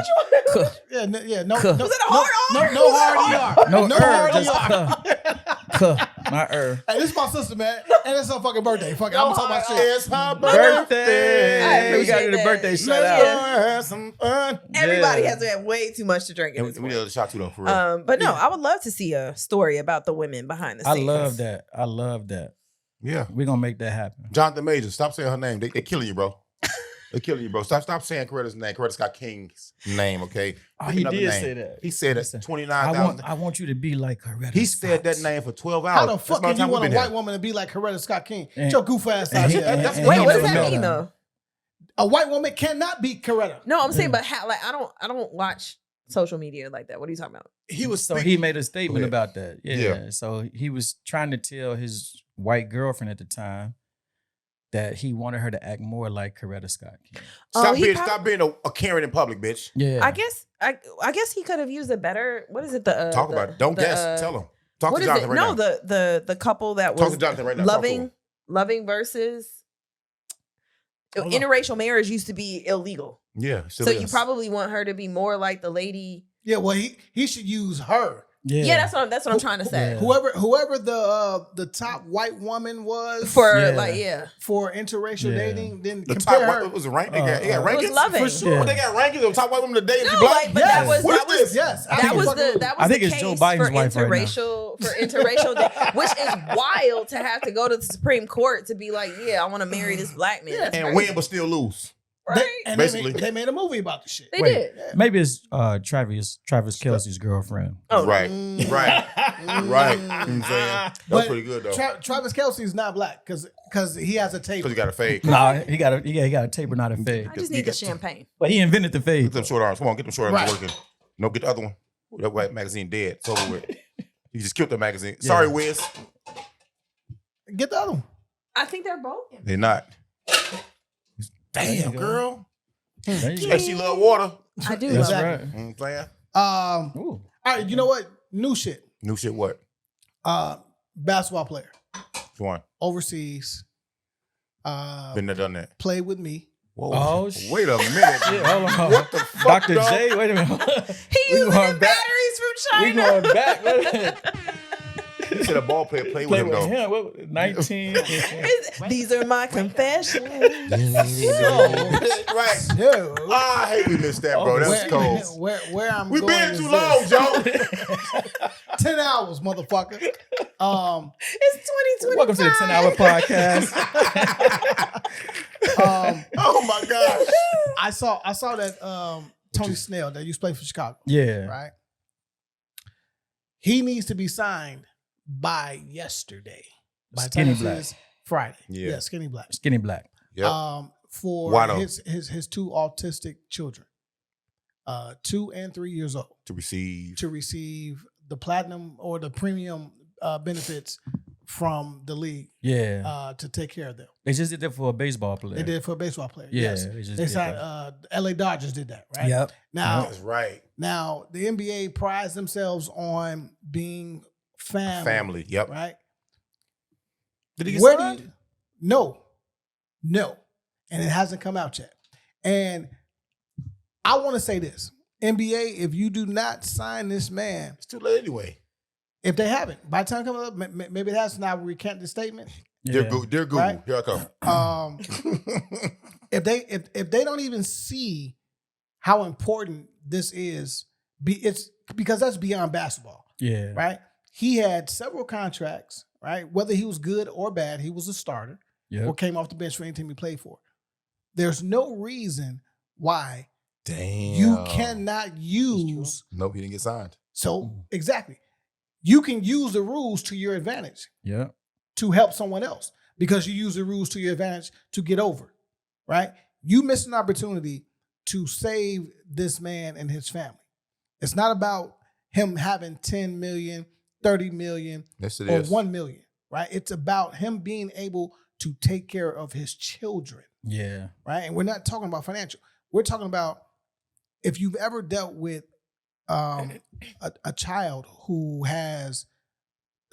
Yeah, no. Cuh. Was it a hard R? No hard ER. No, hard just ER. cuh. Not her. Hey, this is my sister, man, and it's her fucking birthday. Fuck it, I'm talking about shit. It's her I Birthday. We got appreciate her the that. birthday shout Let's out. go have some fun. Everybody Yeah. has to have way too much to drink in And this we need world. a shot too though, for real. But no, I would love to see a story about the women behind the I scenes. love that. I love that. Yeah. We're gonna make that happen. Jonathan Major, stop saying her name. They killing you, bro. They're killing you, bro. Stop saying Coretta's name. Coretta Scott King's name, okay? Oh, Pick he another did name. say that. He said it Listen, 29,000. I want you to be like Coretta. He said that Scott. name for 12 hours. How the That's fuck about can the you time want a we've been white here. woman to be like Coretta Scott King? And- Get your goof ass and out he- here. and- That's and Wait, he what does don't that know mean that. though? a white woman cannot be Coretta. No, I'm saying, but how? Like, I don't watch social media like that. What are you talking about? He was So speaking. he made a statement ahead. about that. Yeah. Yeah. So he was trying to tell his white girlfriend at the time that he wanted her to act more like Coretta Scott King. Stop he being, prob- stop being a Karen in public, bitch. Yeah. I guess he could have used a better. What is it? Talk about it. Don't guess. Tell him. Talk What to is Jonathan it? right No, now. the couple that Talk was to Jonathan right now. Talk to him. loving versus Hold on. interracial marriage used to be illegal. Yeah, still So is. you probably want her to be more like the lady. Yeah, well, he should use her. Yeah, that's what I'm trying to say. Yeah. Whoever the top white woman was For Yeah. for interracial Yeah. dating, then the compare top her. white, it was a rank. They got It rankings. was loving. For sure. Yeah. They got rankings of top white women today. No, If you black. like, but that was What that is was this? Yes, I that think was fucking- the I think the it's case Joe for Biden's wife right now. interracial which is wild to have to go to the Supreme Court to be like, yeah, I want to marry this black man. That's And crazy. win but still lose. right? And Basically. they made a movie about the shit. They Wait. did. Maybe it's Travis Kelsey's girlfriend. Oh, right, Mm. right, right. You know what I'm saying? That was But pretty good though. Travis Kelsey's not black because he has a tape. Because he got a fade. Nah, he got a taper, not a fade. I just You need the got- champagne. But he invented the Get fade. them short arms. Come on, get them short arms Right. working. No, get the other one. That white magazine dead. It's over with. You just killed the magazine. Yeah. Sorry, Wiz. Get the other one. I think they're both. They're not. There you Damn, go. girl. There you go. And she love water. I do That's love Exactly. right. You know what I'm saying? Ooh. All right, you know what? New shit. New shit. What? Basketball player, Which one? overseas. Been there, done that. Played with me. Whoa. Oh, Wait a minute. Yeah, hold on. What the fuck, Dr. dog? J, wait a minute. He We using going them back. batteries from We China. going back. Wait a minute. You said a ball player played with Play him, with though. him. What, 19. These are my confessions. Right. Yo, I hate we missed that, bro. That's cold. where I'm We going been is too this. long, Joe. 10 hours, motherfucker. It's 2020. Welcome to the 10-hour podcast. Oh my gosh. I saw that Tony Snell that used to play for Chicago, Yeah. right? He needs to be signed by yesterday. By the time Skinny this Black. is Friday. Yeah. Yeah, Skinny Black. Skinny Black. Yep. For Why though? his two autistic children, 2 and 3 years old, To receive. to receive the platinum or the premium benefits from the league Yeah. to take care of them. They just did that for a baseball player. They did it for a baseball player. Yeah. Yes. They just They did signed that. LA Dodgers did that, right? Yep. Now, That's right. now the NBA prides themselves on being family. Yep. Right? Did he get Where signed? do you, no, and it hasn't come out yet. And I want to say this: NBA, if you do not sign this man, It's too late anyway. if they haven't, by the time it comes up, maybe it has to now recant the statement. Dear Yeah. Google. Dear Google. Right? Here I come. If they don't even see how important this is, it's because that's beyond basketball, Yeah. right? He had several contracts, right? Whether he was good or bad, he was a starter or Yep. came off the bench for any team he played for. There's no reason why Damn. you cannot use. Nope, he didn't get signed. So exactly, you can use the rules to your advantage Yep. to help someone else because you use the rules to your advantage to get over, right? You missed an opportunity to save this man and his family. It's not about him having 10 million, 30 million, Yes, it or is. 1 million, right? It's about him being able to take care of his children, Yeah. right? And we're not talking about financial. We're talking about if you've ever dealt with a child who has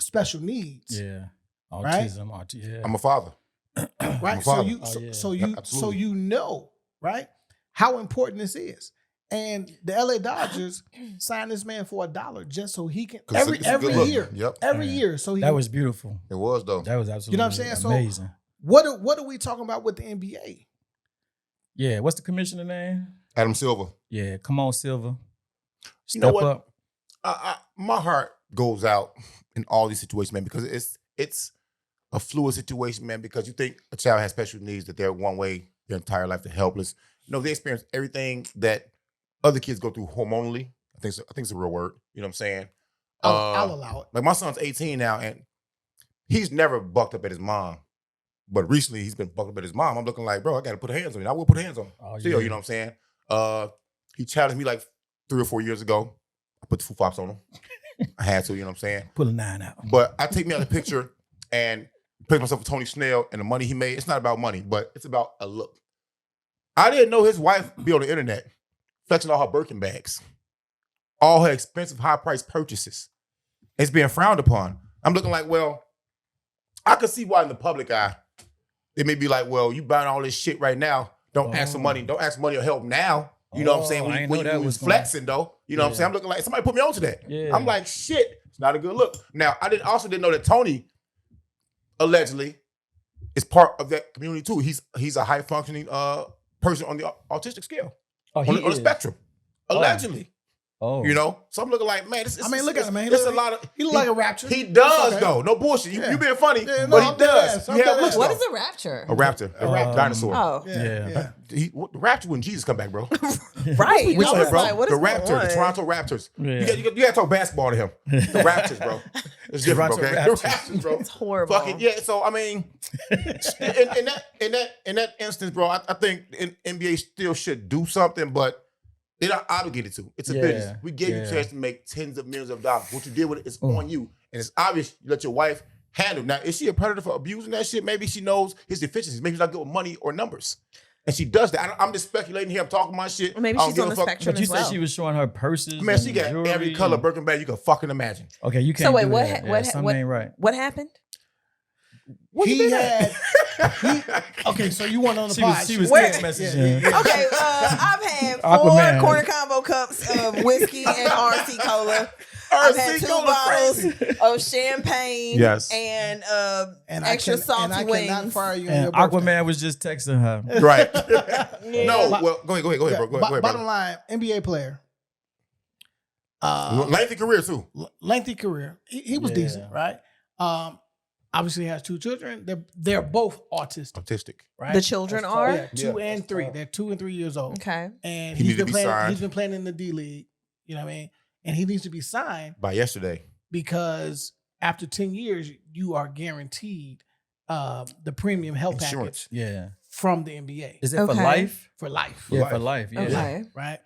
special needs, Yeah. Right? Autism. Yeah. I'm a father. right? a So father. you, Oh, so, yeah. so Yeah, you, so absolutely. you know, right, how important this is. And the LA Dodgers signed this man for $1 just so he can 'Cause it's a every good look. year, Yep. every Yeah. year. So he That was beautiful. It was though. That was absolutely You know what I'm saying? So- amazing. what are we talking about with the NBA? Yeah. What's the commissioner name? Adam Silver. Yeah. Come on, Silver. You know Step what? up. My heart goes out in all these situations, man, because it's a fluid situation, man. Because you think a child has special needs, that they're one way their entire life, they're helpless. You know, they experience everything that other kids go through hormonally. I think it's a real word. You know what I'm saying? I'll allow it. Like my son's 18 now, and he's never bucked up at his mom. But recently he's been bucked up at his mom. I'm looking like, bro, I gotta put hands on you. I will put hands on him. Oh, Still, yeah. you know what I'm saying? He challenged me like 3 or 4 years ago. I put the full-flops on him. I had to, you know what I'm saying? Pull a 9 out. But I take me out of the picture and place myself with Tony Snell and the money he made. It's not about money, but it's about a look. I didn't know his wife be on the internet flexing all her Birkin bags, all her expensive, high-priced purchases. It's being frowned upon. I'm looking like, well, I could see why in the public eye, they may be like, well, you buying all this shit right now. Don't ask for money. Don't ask for money or help now. You know what I'm saying? Oh, I When didn't know that you was going- flexing, though. You know what I'm Yeah. saying? I'm looking like, somebody put me onto that. Yeah. I'm like, shit, it's not a good look. Now, I also didn't know that Tony, allegedly, is part of that community too. He's a high-functioning person on the autistic scale, Oh, on the spectrum. Allegedly. Oh. You know? So I'm looking like, man, this is I mean, look at him, man. He It's a look- lot of he look like a rapture. He does, Okay. though. No bullshit. You Yeah. being funny, Yeah, no, but he I'm dead does. ass. I'm You dead have looks, ass. What though. is a rapture? A raptor, a raptor. dinosaur. Oh, Yeah. The raptor when Jesus come back, bro. right. We I saw was it, bro. like, what The is Raptor, going the on? Toronto Raptors. Yeah. You got to talk basketball to him. The Raptors, bro. It's different, Toronto okay? Raptors. The Raptors, bro. It's horrible. Fucking yeah. So I mean, in that instance, bro, I think the NBA still should do something, but they're not obligated to. It's a Yeah, business. We gave you a yeah. chance to make tens of millions of dollars. What you did with it is on you, and it's obvious. You let your wife handle. Now, is she a predator for abusing that shit? Maybe she knows his deficiencies. Maybe she's not good with money or numbers. And she does that. I'm just speculating here. I'm talking my shit. Or maybe I don't she's give on a the fuck. spectrum But you as well. said she was showing her purses. Man, she and got jewelry every color and- Birkin bag you can fucking imagine. Okay, you can't. So wait, do what? that. What? Something What? ain't right. What happened? He had. Okay, so you weren't on the She pod. was. She was Where- text messaging. Okay, I've had 4 Aquaman. corner combo cups of whiskey and RC cola. I've had 2 bottles of champagne. Yes. And and extra salty and I wings. cannot fire you on And your birthday. Aquaman was just texting her. Right. Yeah. No, But- well, go ahead, bro. Go ahead, Bottom brother. line, NBA player. Lengthy career too. Lengthy career. He was Yeah. decent, right? Obviously has 2 children. They're both autistic, Autistic. right? The children That's are? tough. Yeah, 2 Yeah, and that's 3. tough. They're 2 and 3 years old. Okay. And He he's needs to been be playing. signed. He's been playing in the D League. You know what I mean? And he needs to be signed By yesterday. because after 10 years, you are guaranteed the premium health Insurance. package Yeah. from the NBA Is it for Okay. life? for life. Yeah, life. for life. Yeah. Okay. Right.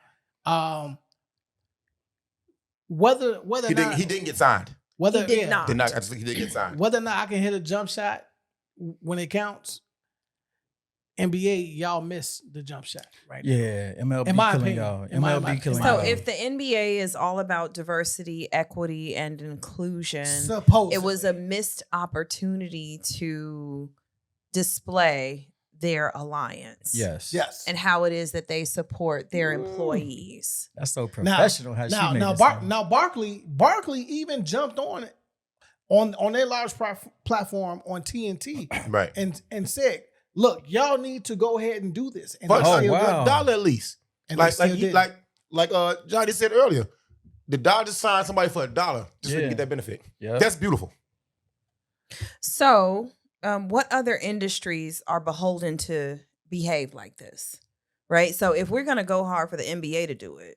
Whether He or not didn't get signed. whether He did yeah, not. Did not. I just think he didn't get signed. whether or not I can hit a jump shot when it counts, NBA, y'all miss the jump shot right now. Yeah. MLB In my killing opinion. y'all. In my- MLB killing So y'all. if the NBA is all about diversity, equity, and inclusion, Supposedly. it was a missed opportunity to display their alliance. yes. yes. And how it is that they support their employees. That's so professional. how she made it sound. Now Barkley even jumped on their large platform on TNT Right. and said, "Look, y'all need to go ahead and do this." And Fuck, they Oh, still wow. did. $1 at least. And Like they still like did. Johnny said earlier, the Dodgers signed somebody for $1 just so they Yeah. can get that benefit. Yeah. That's beautiful. So, what other industries are beholden to behave like this? Right? So, if we're going to go hard for the NBA to do it,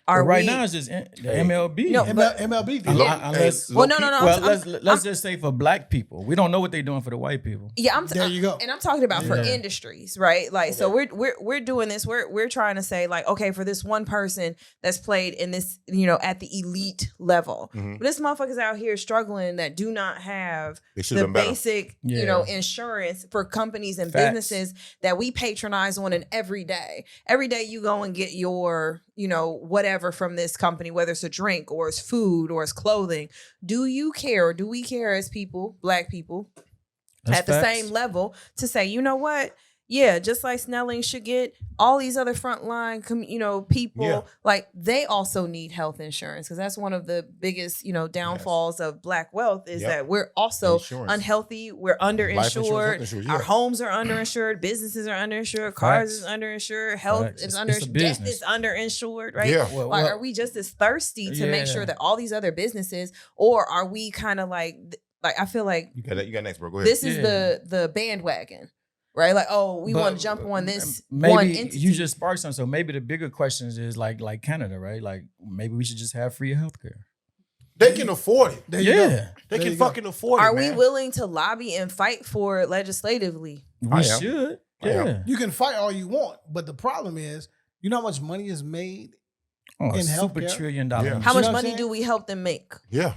But are right we, now it's just the MLB. No, but- MLB did. Unless, Well, no. well, I'm- let's just say for black people, we don't know what they're doing for the white people. Yeah, There you go. and I'm talking about for Yeah. industries, right? Like, so we're doing this. We're trying to say like, okay, for this one person that's played in this, at the elite level, Mhm. but this motherfuckers out here struggling that do not have They should the have been better. basic, Yeah. insurance for companies and Facts. businesses that we patronize on an every day. Every day you go and get your, whatever from this company, whether it's a drink or it's food or it's clothing. Do you care? Or do we care as people, black people, That's at the facts. same level to say, you know what? Yeah, just like Snelling should get, all these other frontline, people, Yeah. like they also need health insurance because that's one of the biggest, downfalls of black wealth is Yep. that we're also Insurance. unhealthy. We're Life insurance, health underinsured. insurance, Our yeah. homes are underinsured. Businesses are underinsured. Cars Facts. is underinsured. Health Facts. is It's a underinsured. Death business. is underinsured, right? Yeah. Well, Like, well, are we just as thirsty to make Yeah. sure that all these other businesses, or are we kind of like I feel like You got next, bro. Go ahead. this is Yeah. the bandwagon, right? Like, oh, we But want to jump on this maybe one entity. you just sparked something. So maybe the bigger questions is like Canada, right? Like maybe we should just have free healthcare. They can afford it. There you Yeah. go. They There can you go. fucking afford it. Are we man. willing to lobby and fight for it legislatively? We I am. should. I am. Yeah. You can fight all you want, but the problem is, you know how much money is made. Oh, In super healthcare? $1 trillion. Yeah. How You much know what I'm money saying? do we help them make? Yeah.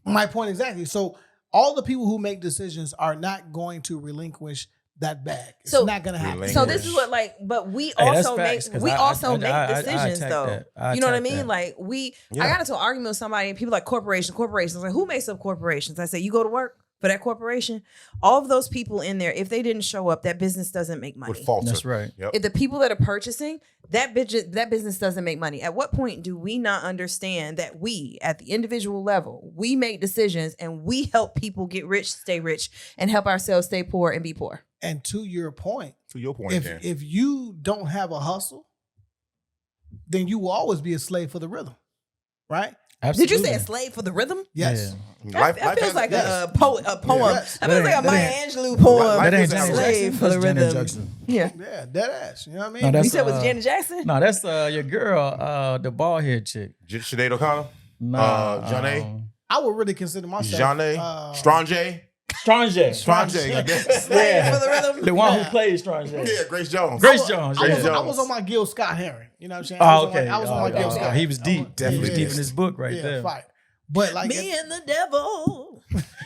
My point exactly. So all the people who make decisions are not going to relinquish that bag. It's So- not going to happen. Relinquish. So this is what but we Hey, that's also facts, make 'cause we I also make I decisions attack though. that. I You know what I attack mean? that. Like I Yeah. got into an argument with somebody and people like corporations. Like, who makes up corporations? I say, you go to work for that corporation. All of those people in there, if they didn't show up, that business doesn't make money. With falter. That's right. Yep. If the people that are purchasing that business doesn't make money. At what point do we not understand that we, at the individual level, we make decisions and we help people get rich, stay rich, and help ourselves stay poor and be poor? And to your point, To your point, Ken. if you don't have a hustle, then you will always be a slave for the rhythm, right? Did you Absolutely. say a slave for the rhythm? Yes. Life That feels has- like yes. a poem. Yes. That feels like a That Maya ain't- Angelou poem. Life That ain't is Janet a slave Jackson. for the That's Janet rhythm. Jackson. Yeah. Yeah, dead ass. You know what I mean? No, that's You said it was uh, Janet Jackson? No, that's your girl, the bald head chick. Sinead O'Connor. Nah, Johnny? I would really consider myself Johnny. Strange. Strange. Strange. I guess. Slave for the rhythm. The one Yeah. who plays Strange. Yeah, Grace Jones. Grace Jones. I yeah. was, I was on my Gil Scott Heron. You know what I'm saying? I Oh, was on okay. my- I was on my Gil Scott. He was deep. He was Definitely deep is. in his book right yeah, there. fire. But like, Me and the devil.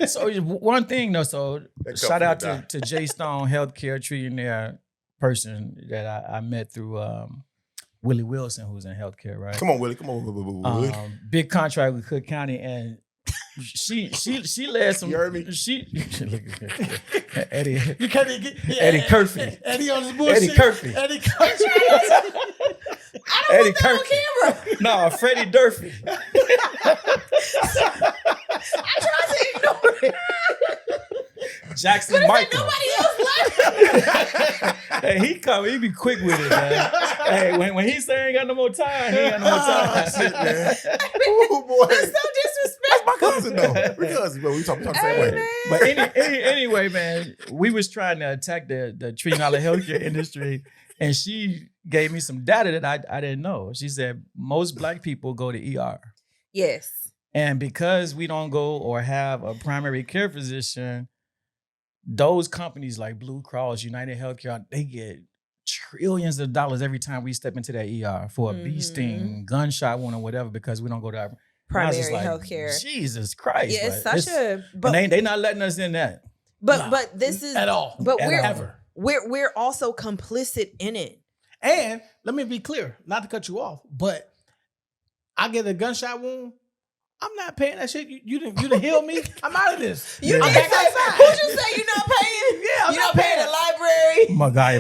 So one thing though, so That shout out company to J Stone Healthcare trillionaire. person that I met through Willie Wilson, who's in healthcare, right? Come on, Willie. Come on, Willie. Big contract with Cook County, and she led some. You heard me? She Eddie You can't even get Eddie Curfey. Eddie on his bullshit. Eddie Curfey. Eddie Curfey. I don't Eddie want that on Curfey. camera. No, Freddie Durfee. I tried to ignore it. Jackson But it's like Michael. nobody else left. Hey, he be quick with it, man. Hey, when he say ain't got no more time, he ain't got no more time. Shit, man. Oh boy. It's so disrespectful. My cousin though. We're cousins, but we talk the same way. But anyway, man, we was trying to attack the treating all the healthcare industry, and she gave me some data that I didn't know. She said most Black people go to ER. Yes. And because we don't go or have a primary care physician, those companies like Blue Cross, United Healthcare, they get trillions of dollars every time we step into that ER for a bee sting, gunshot wound, or whatever, because we don't go to our Primary like, healthcare. Jesus Christ. Yeah, it's but such a but they not letting us in that. but this is At all. But Ever. we're also complicit in it. And let me be clear, not to cut you off, but I get a gunshot wound. I'm not paying that shit. You didn't heal me. I'm out of this. You Yeah. did back say, outside. who'd you say you're not paying? Yeah, I'm You're not not paying the library.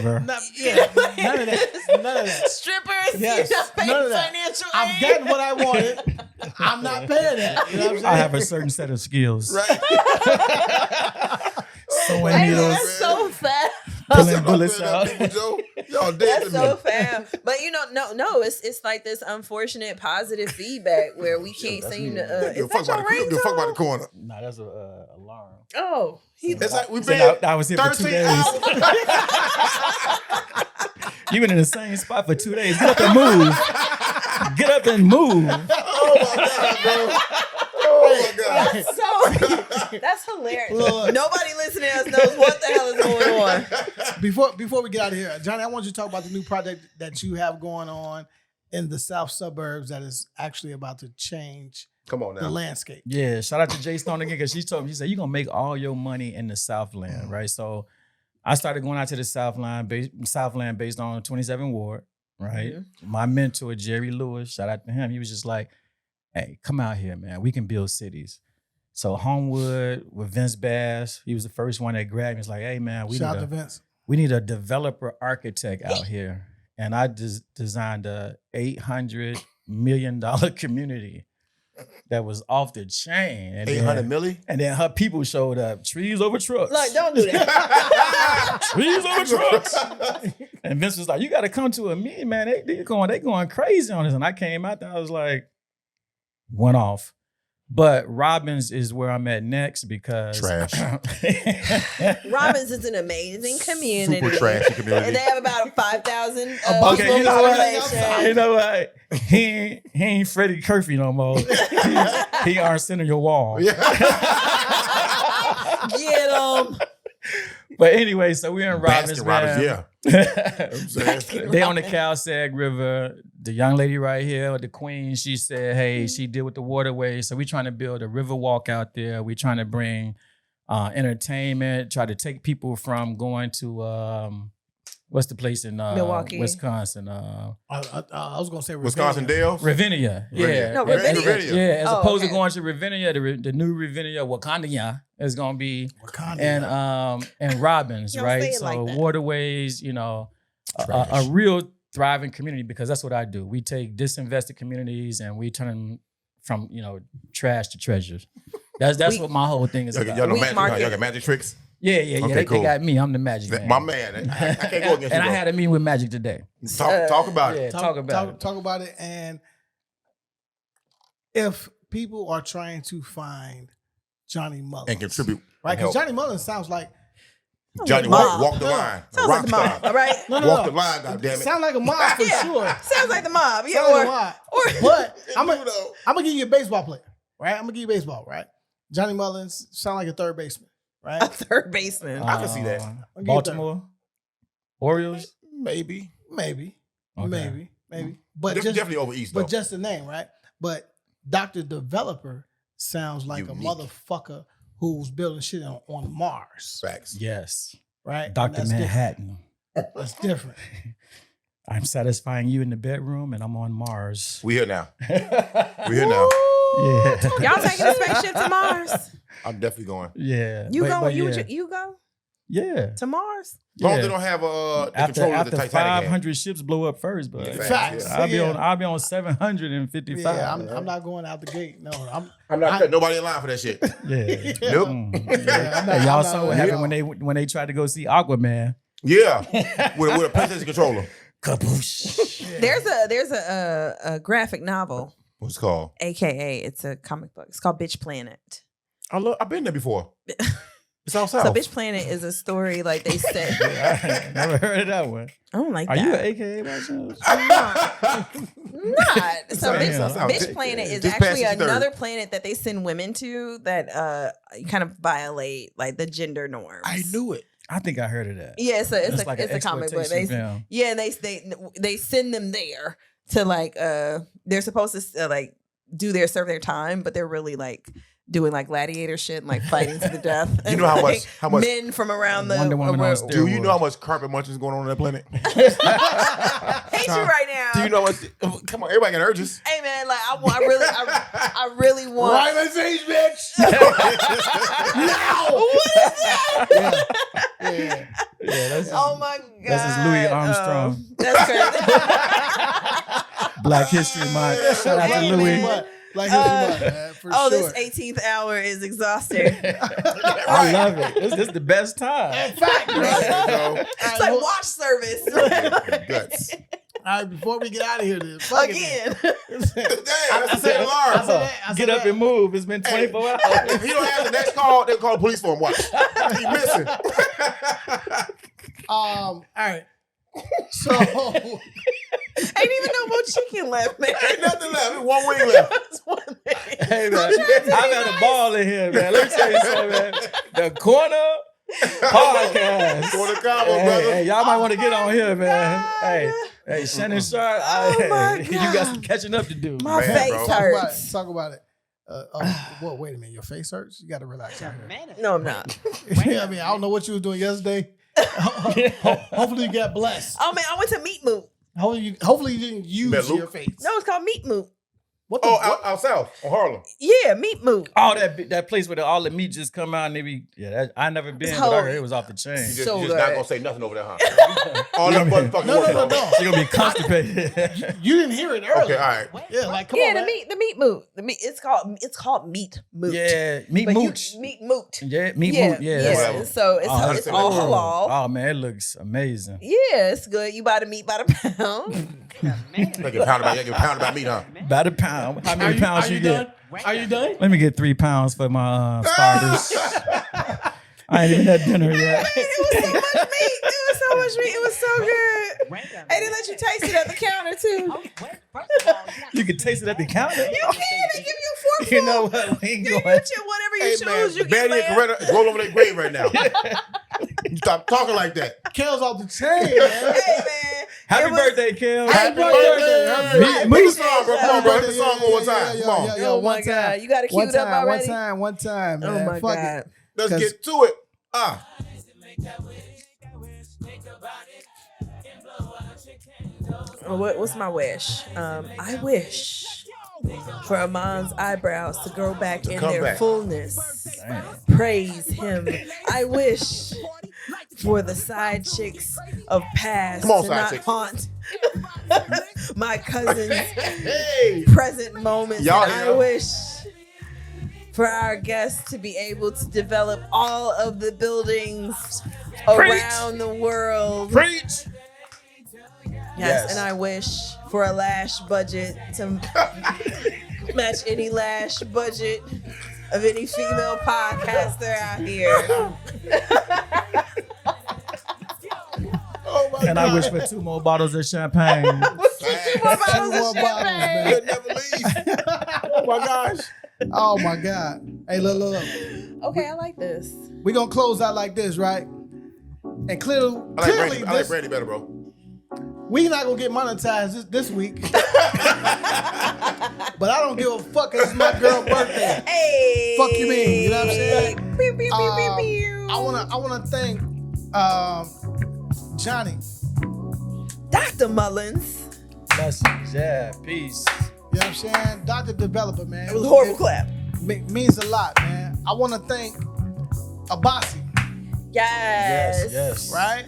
MacGyver. None of that. None of that. Strippers, Yes, you're not paying none of that. financial aid. I've gotten what I wanted. I'm not paying that. You know what I'm saying? I have a certain set of skills. Right. Sewing Hey, needles, that's so fast. pulling bullets out. People, Joe. Y'all dead That's to so me. fast. But no, it's like this unfortunate positive feedback where we can't That's seem me. to. Give a Is fuck that about your the- give a fuck about the ringtone? corner. Nah, that's a alarm. Oh, It's like we've So been I was here for 2 13 days. hours. You been in the same spot for 2 days. Get up and move. Get up and move. Oh my God, bro. Oh my God. that's hilarious. Look. Nobody listening to us knows what the hell is going on. Before we get out of here, Johnny, I want you to talk about the new project that you have going on in the South suburbs that is actually about to change Come on the now. landscape. Yeah, shout out to Jay Stone again, because she told me, she said, you're going to make all your money in the Southland, right? So I started going out to the Southland based on 27 Ward, right? My mentor, Jerry Lewis, shout out to him. He was just like, hey, come out here, man. We can build cities. So Homewood with Vince Bass, he was the first one that grabbed me. He's like, hey, man, Shout out to Vince. we need a developer architect out here. And I designed a $800 million community that was off the chain. And 800 milli? And then her people showed up. Trees over trucks. Like, don't do that. Trees over trucks. And Vince was like, you got to come to a meeting, man. They going crazy on this. And I came out there, I was like, went off. But Robbins is where I'm at next because Trash. Robbins is an amazing community. Super trashy community. And they have about 5,000 Okay, people you know what? population. you know what? He ain't Freddie Curfey no more. he Arsenio Wall. Get them. But anyway, so we're in Robbins, Baskin Robbins, man. yeah. They on the Calsag River. The young lady right here, the queen, she said, hey, she deal with the waterways. So we're trying to build a river walk out there. We're trying to bring entertainment, try to take people from going to, what's the place in Milwaukee. Wisconsin? I was gonna say Wisconsin Dells? Ravinia. Yeah. No, As- Ravinia. Yeah, as Oh, opposed okay. to going to Ravinia, the new Ravinia, Wakanda is going to be Wakanda. and Robbins, Don't right? say it So like that. waterways, you know, a Trash. real thriving community, because that's what I do. We take disinvested communities and we turn them from, you know, trash to treasures. That's what my whole thing is Y'all about. got Weak market. y'all got magic tricks? Yeah. Okay, They cool. got me. I'm the magic man. My man. I can't go against and you, I bro. had a meeting with Magic today. Talk about Yeah, it. talk about it. Talk about it. And if people are trying to find Johnny Mullins And contribute. right? and Because help. Johnny Mullins sounds like Johnny Mob. walk the line. Sounds Rock like the mob, star. all right? no. Walk the line, goddammit. Sound like a mob for Yeah. sure. Sounds like the mob. Yeah, Sound like a or mob. or But I'm You gonna know. give you a baseball player, right? I'm gonna give you baseball, right? Johnny Mullins sound like a third baseman, a right? third baseman. I can see that. I'll give you Baltimore, Orioles. Maybe. Maybe, Okay. maybe. But Definitely over East, though. but just the name, right? But Dr. Developer sounds like Unique. a motherfucker who's building shit on Mars, Facts. Yes. right? And Dr. that's different. Manhattan. That's different. I'm satisfying you in the bedroom, and I'm on Mars. We here now. We here now. Yeah. Y'all taking a spaceship to Mars? I'm definitely going. Yeah. You But- go? but You yeah. you go Yeah. to Mars? As long as Yeah. they don't have the After control of the Titanic. 500 ships blow up first, but Facts. Yeah. I'll be on 755. Yeah, I'm not going out the gate. No, I'm not cutting nobody in line for that shit. Yeah. Nope. Yeah, I'm not- Hey, y'all I'm saw not- what happened when they tried to go see Aquaman. Yeah. With a PlayStation controller. Kaboosh. There's a graphic novel, What's it called? aka it's a comic book. It's called Bitch Planet. I've been there before. It's all south. So Bitch Planet is a story like they said. I never heard of that one. I don't like Are that. you an AKA by chance? Not. So Sorry, Bitch, that sounds Bitch good. Planet is Just past actually 63rd. another planet that they send women to that kind of violate like the gender norms. I knew it. I think I heard of that. Yeah, so it's like it's an a comic book. exploitation film. Yeah, they send them there to like they're supposed to like serve their time, but they're really like doing like gladiator shit and like fighting to the death. You And, know how like, much men from around the Wonder Woman on world. steroids. Do you know how much carpet munching is going on that planet? Hate you right now. Do you know what? Come on, everybody got urges. Hey man, like I really want. Rhymer's age, bitch. Now. What is that? Yeah. Yeah, that's Oh my god, That's his Louis Armstrong. That's crazy. Black History Month. Shout out to Hey, Louis. man. Like his man, for Oh, sure. this 18th hour is exhausting. I love it. This is the best time. In fact, right? It's like watch service Guts. All right, before we get out of here, fuck it, again. Damn, that's the same alarm. Get up and move. It's been 24 hours. If he don't have the next call, they'll call the police for him. Watch. He missing. All right. So Ain't even no more chicken left, man. Ain't nothing left. There's one wing left. That's one thing. Hey, man. I've had a ball in here, man. Let me tell you something, man. The Corner Podcast. For the Convo, Hey, brother. hey, y'all might want to get on here, man. Hey, Shannon Sharp, my you got some God. catching up to do. My Man, face bro. hurts. talk about it. Well, wait a minute. Your face hurts. You got to relax out here. No, I'm not. Yeah, I mean, I don't know what you was doing yesterday. Hopefully you got blessed. Oh man, I went to Meat Moot. Hopefully you didn't use Met Luke? your face. No, it's called Meat Moot. What the Oh, out south on Harlem. Yeah, Meat Moot. Oh, that place where all the meat just come out and they be, I never been, but I heard it was off the chain. You just, So you just not good. gonna say nothing over there, huh? All that motherfucking No, work, no, bro. no. You're going to be constipated. You didn't hear it earlier. Okay, all right. Yeah, like come Yeah, on, the man. Meat Moot. The meat. It's called Meat Moot. Yeah, meat But mooch. Meat Moot. Yeah, meat Yeah, moot. Yeah, yeah. whatever. So it's Oh, it's all halal. Oh man, it looks amazing. Yeah, it's good. You buy the meat by the pound. They get pounded by meat, huh? By the pound. How many pounds you get? done? Are you done? Let me get 3 pounds for my starters. I ain't even had dinner yet. It was so much meat. It was so much meat. It was so good. Hey, they let you taste it at the counter too. You can taste it at the counter. You can. They give you a fork. You know what? We ain't You going. get your whatever you Hey, choose. You man, get Betty and lamb. Coretta is rolling over their grave right now. You stop talking like that. Kale's off the chain, man. Hey man. Happy It was- birthday, Kim. Happy birthday. Meat, Meat song, bro. Come on, bro. Hit the song one more time. Come on. Yeah, Oh my one God. time. You got it queued up already? One time, man. Oh my Fuck God. it. Let's 'Cause- get to it. What's my wish? I wish for Amon's eyebrows to grow back in come their back. fullness. Damn. Praise him. I wish for the side chicks of past Come on, to side not chicks. haunt my cousin's Hey. present moments. Y'all And I here. wish for our guests to be able to develop all of the buildings around the world. Preach. Yes, and I wish for a lash budget to match any lash budget of any female podcaster out here. Oh my And God. I wish for 2 more bottles of champagne. Two more bottles more of bottles, champagne. It never leaves. Oh my gosh. Oh my God. Hey, look. Okay, I like this. We're gonna close out like this, right? And clearly I like this, Brandy better, bro. we not gonna get monetized this week. But I don't give a fuck 'cause it's my girl's birthday. Hey. Fuck you mean, you know what I'm saying? Pew, pew, pew, pew, pew. I wanna thank Johnny. Dr. Mullins. Blessings. Yeah. Peace. You know what I'm saying? Dr. Developer, man. It was a horrible clap. Means a lot, man. I want to thank Advocacy, Yes. Yes. right?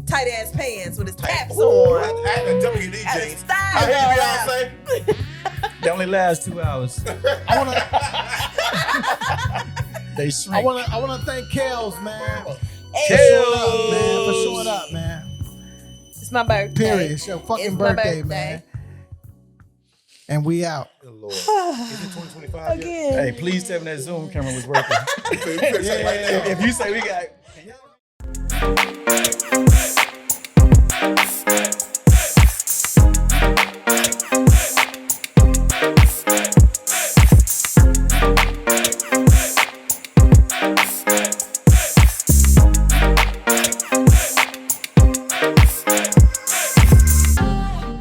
Tight ass pants with his caps Ooh, on. I had the WD Had a jeans. style How did going you Beyonce? They only last 2 hours. I want to They shrink. I want to thank Kels, man. Hey, For showing up, man. it's my birthday. Period. It's your fucking It's my birthday, birthday. man. And we out. Good Lord. Is it 2025 yet? Again. Hey, please tell me that Zoom camera was working. You finna say right now. If you say we got